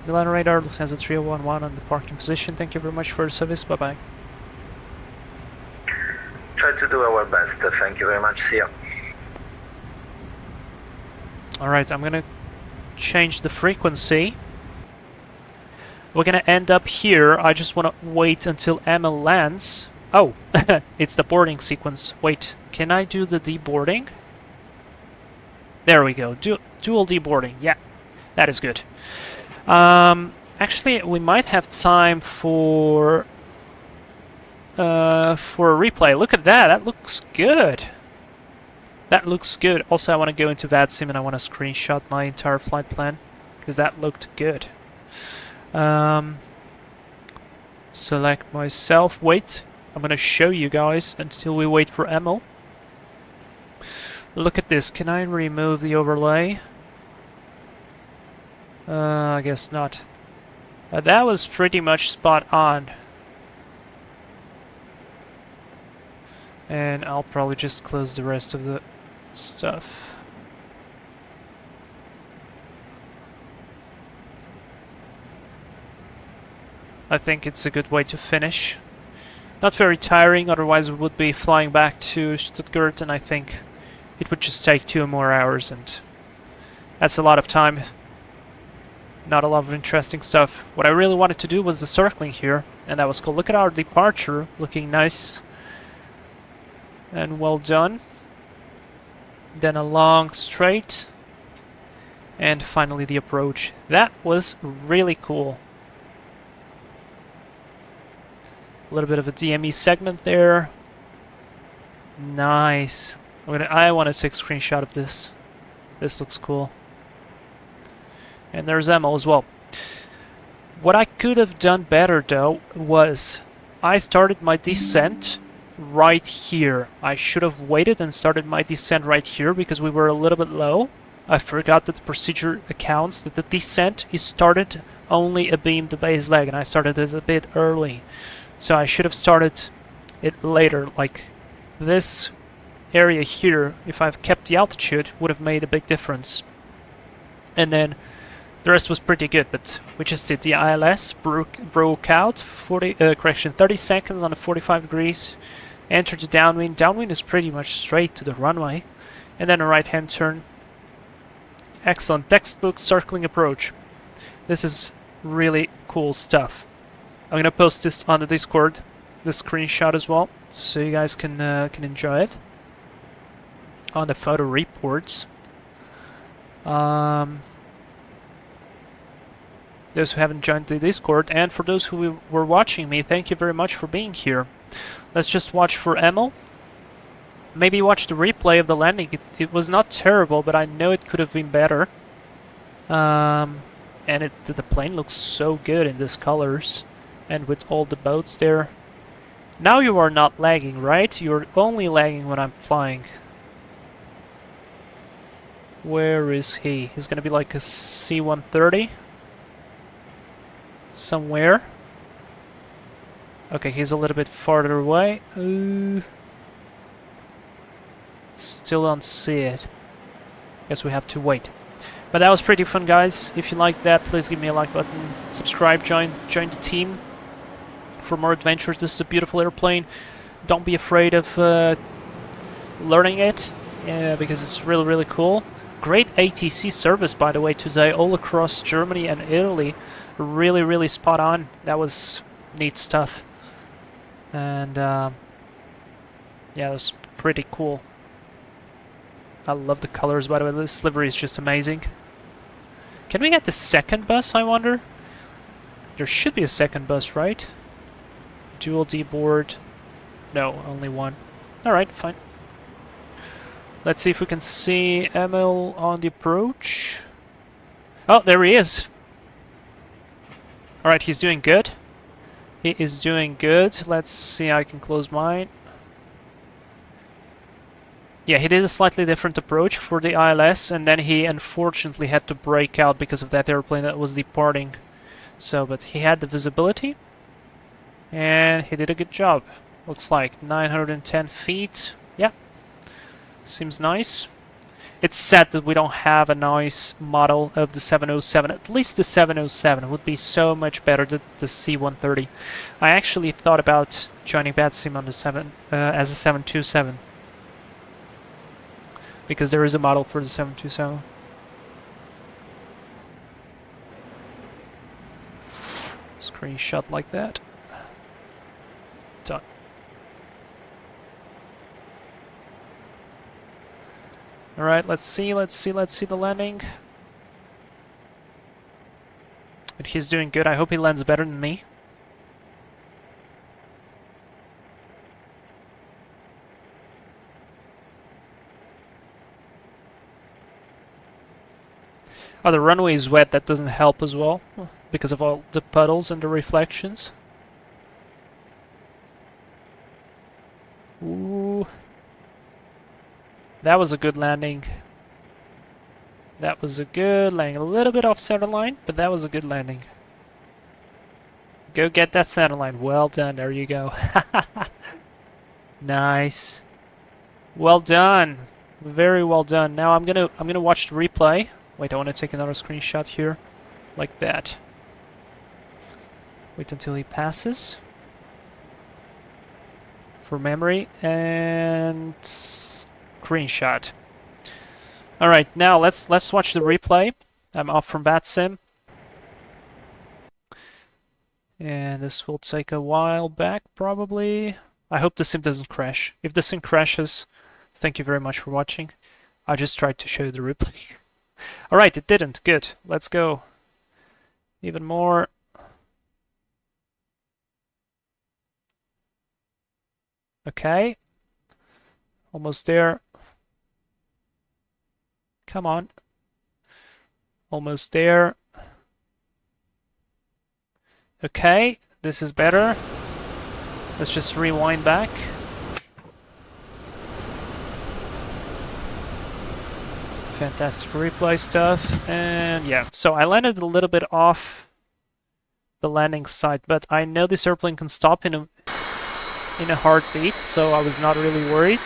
Milan radar, Lufthansa 3011 on the parking position. Thank you very much for the service. Bye bye.
Try to do our best. Thank you very much. See ya.
Alright, I'm gonna change the frequency. We're gonna end up here. I just wanna wait until ML lands. Oh, it's the boarding sequence. Wait, can I do the deboarding? There we go. Dual deboarding. Yeah, that is good. Actually, we might have time for a replay. Look at that. That looks good. That looks good. Also, I want to go into VATSIM and I want to screenshot my entire flight plan because that looked good. Select myself. Wait. I'm going to show you guys until we wait for Emil. Look at this. Can I remove the overlay? I guess not. That was pretty much spot on. And I'll probably just close the rest of the stuff. I think it's a good way to finish. Not very tiring, otherwise we would be flying back to Stuttgart and I think it would just take 2 more hours and that's a lot of time. Not a lot of interesting stuff. What I really wanted to do was the circling here and that was cool. Look at our departure, looking nice and well done. Then a long straight and finally the approach. That was really cool. A little bit of a DME segment there. Nice. I want to take a screenshot of this. This looks cool. And there's Emil as well. What I could have done better though was I started my descent right here. I should have waited and started my descent right here because we were a little bit low. I forgot that the procedure accounts that the descent is started only abeam the base leg and I started it a bit early. So I should have started it later, like this area here, if I've kept the altitude, would have made a big difference. And then the rest was pretty good, but we just did the ILS, broke out, 30 seconds on the 45 degrees, entered the downwind. Downwind is pretty much straight to the runway, and then a right-hand turn. Excellent, textbook circling approach. This is really cool stuff. I'm gonna post this on the Discord, the screenshot as well, so you guys can enjoy it on the photo reports. those who haven't joined the Discord, and for those who were watching me, thank you very much for being here. Let's just watch for Emil. Maybe watch the replay of the landing. It was not terrible, but I know it could have been better. And the plane looks so good in these colors, and with all the boats there. Now you are not lagging, right? You're only lagging when I'm flying. Where is he? He's gonna be like a C-130? Somewhere. Okay, he's a little bit farther away. Still don't see it. Guess we have to wait. But that was pretty fun, guys. If you liked that, please give me a like button. Subscribe, join the team for more adventures. This is a beautiful airplane. Don't be afraid of learning it, because it's really, really cool. Great ATC service, by the way, today, all across Germany and Italy. Really, really spot on. That was neat stuff. And yeah, it was pretty cool. I love the colors, by the way. This livery is just amazing. Can we get the second bus, I wonder? There should be a second bus, right? Dual D board. No, only one. Alright, fine. Let's see if we can see Emil on the approach. Oh, there he is. Alright, he's doing good. He is doing good. Let's see how I can close mine. Yeah, he did a slightly different approach for the ILS, and then he unfortunately had to break out because of that airplane that was departing. So, but he had the visibility, and he did a good job. Looks like 910 feet. Yeah, seems nice. It's sad that we don't have a nice model of the 707. At least the 707 would be so much better than the C-130. I actually thought about joining VATSIM on the as a 727. Because there is a model for the 727. Screenshot like that. Done. Alright, let's see the landing. But he's doing good. I hope he lands better than me. Oh, the runway is wet. That doesn't help as well, because of all the puddles and the reflections. Ooh. That was a good landing. That was a good landing. A little bit off center line, but that was a good landing. Go get that center line. Well done. There you go. Nice. Well done. Very well done. Now I'm gonna watch the replay. Wait, I want to take another screenshot here, like that. Wait until he passes. For memory, and screenshot. Alright, now let's watch the replay. I'm off from VATSIM. And this will take a while back, probably. I hope the sim doesn't crash. If the sim crashes, thank you very much for watching. I just tried to show you the replay. Alright, it didn't. Good. Let's go. Even more. Okay. Almost there. Come on. Almost there. Okay, this is better. Let's just rewind back. Fantastic replay stuff. And yeah, so I landed a little bit off the landing site, but I know this airplane can stop in a heartbeat, so I was not really worried.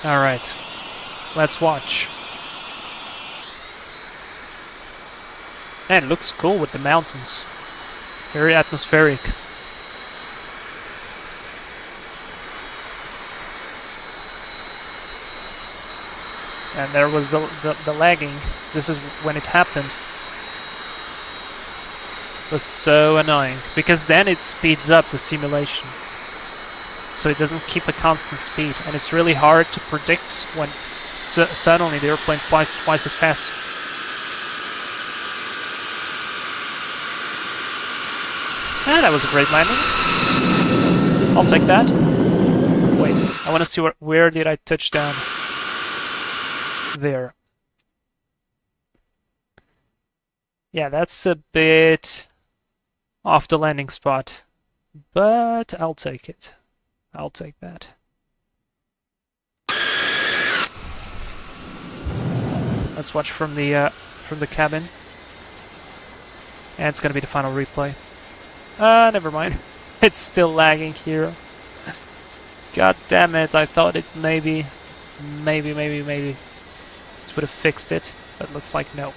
Alright, let's watch. And it looks cool with the mountains. Very atmospheric. And there was the lagging. This is when it happened. It was so annoying, because then it speeds up the simulation. so it doesn't keep a constant speed, and it's really hard to predict when suddenly the airplane flies twice as fast. And that was a great landing. I'll take that. Wait, I want to see where did I touch down? There. Yeah, that's a bit off the landing spot, but I'll take it. I'll take that. Let's watch from the cabin. And it's gonna be the final replay. Never mind. It's still lagging here. God damn it, I thought it maybe it would have fixed it, but looks like no.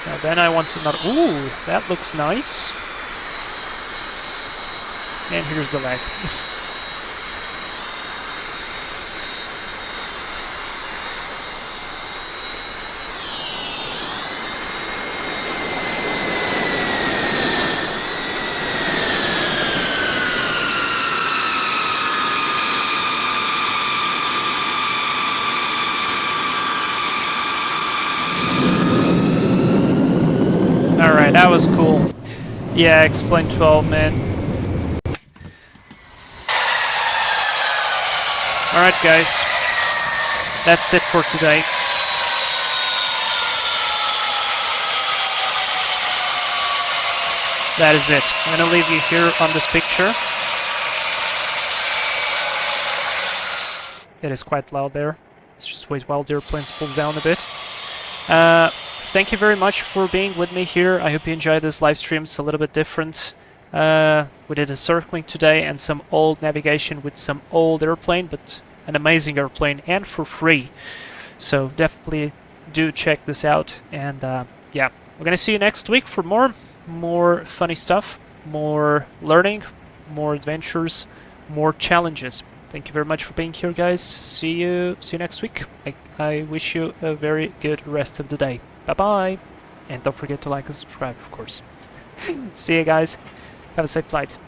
Now then I want another... Ooh, that looks nice. And here's the lag. Alright, that was cool. Yeah, explain 12, man. Alright, guys. That's it for today. That is it. I'm gonna leave you here on this picture. It is quite loud there. Let's just wait while the airplane pulls down a bit. Thank you very much for being with me here. I hope you enjoyed this live stream. It's a little bit different. We did a circling today and some old navigation with some old airplane, but an amazing airplane and for free. So definitely do check this out. And yeah, we're gonna see you next week for more funny stuff, more learning, more adventures, more challenges. Thank you very much for being here, guys. See you next week. I wish you a very good rest of the day. Bye-bye. And don't forget to like and subscribe, of course. See you guys. Have a safe flight.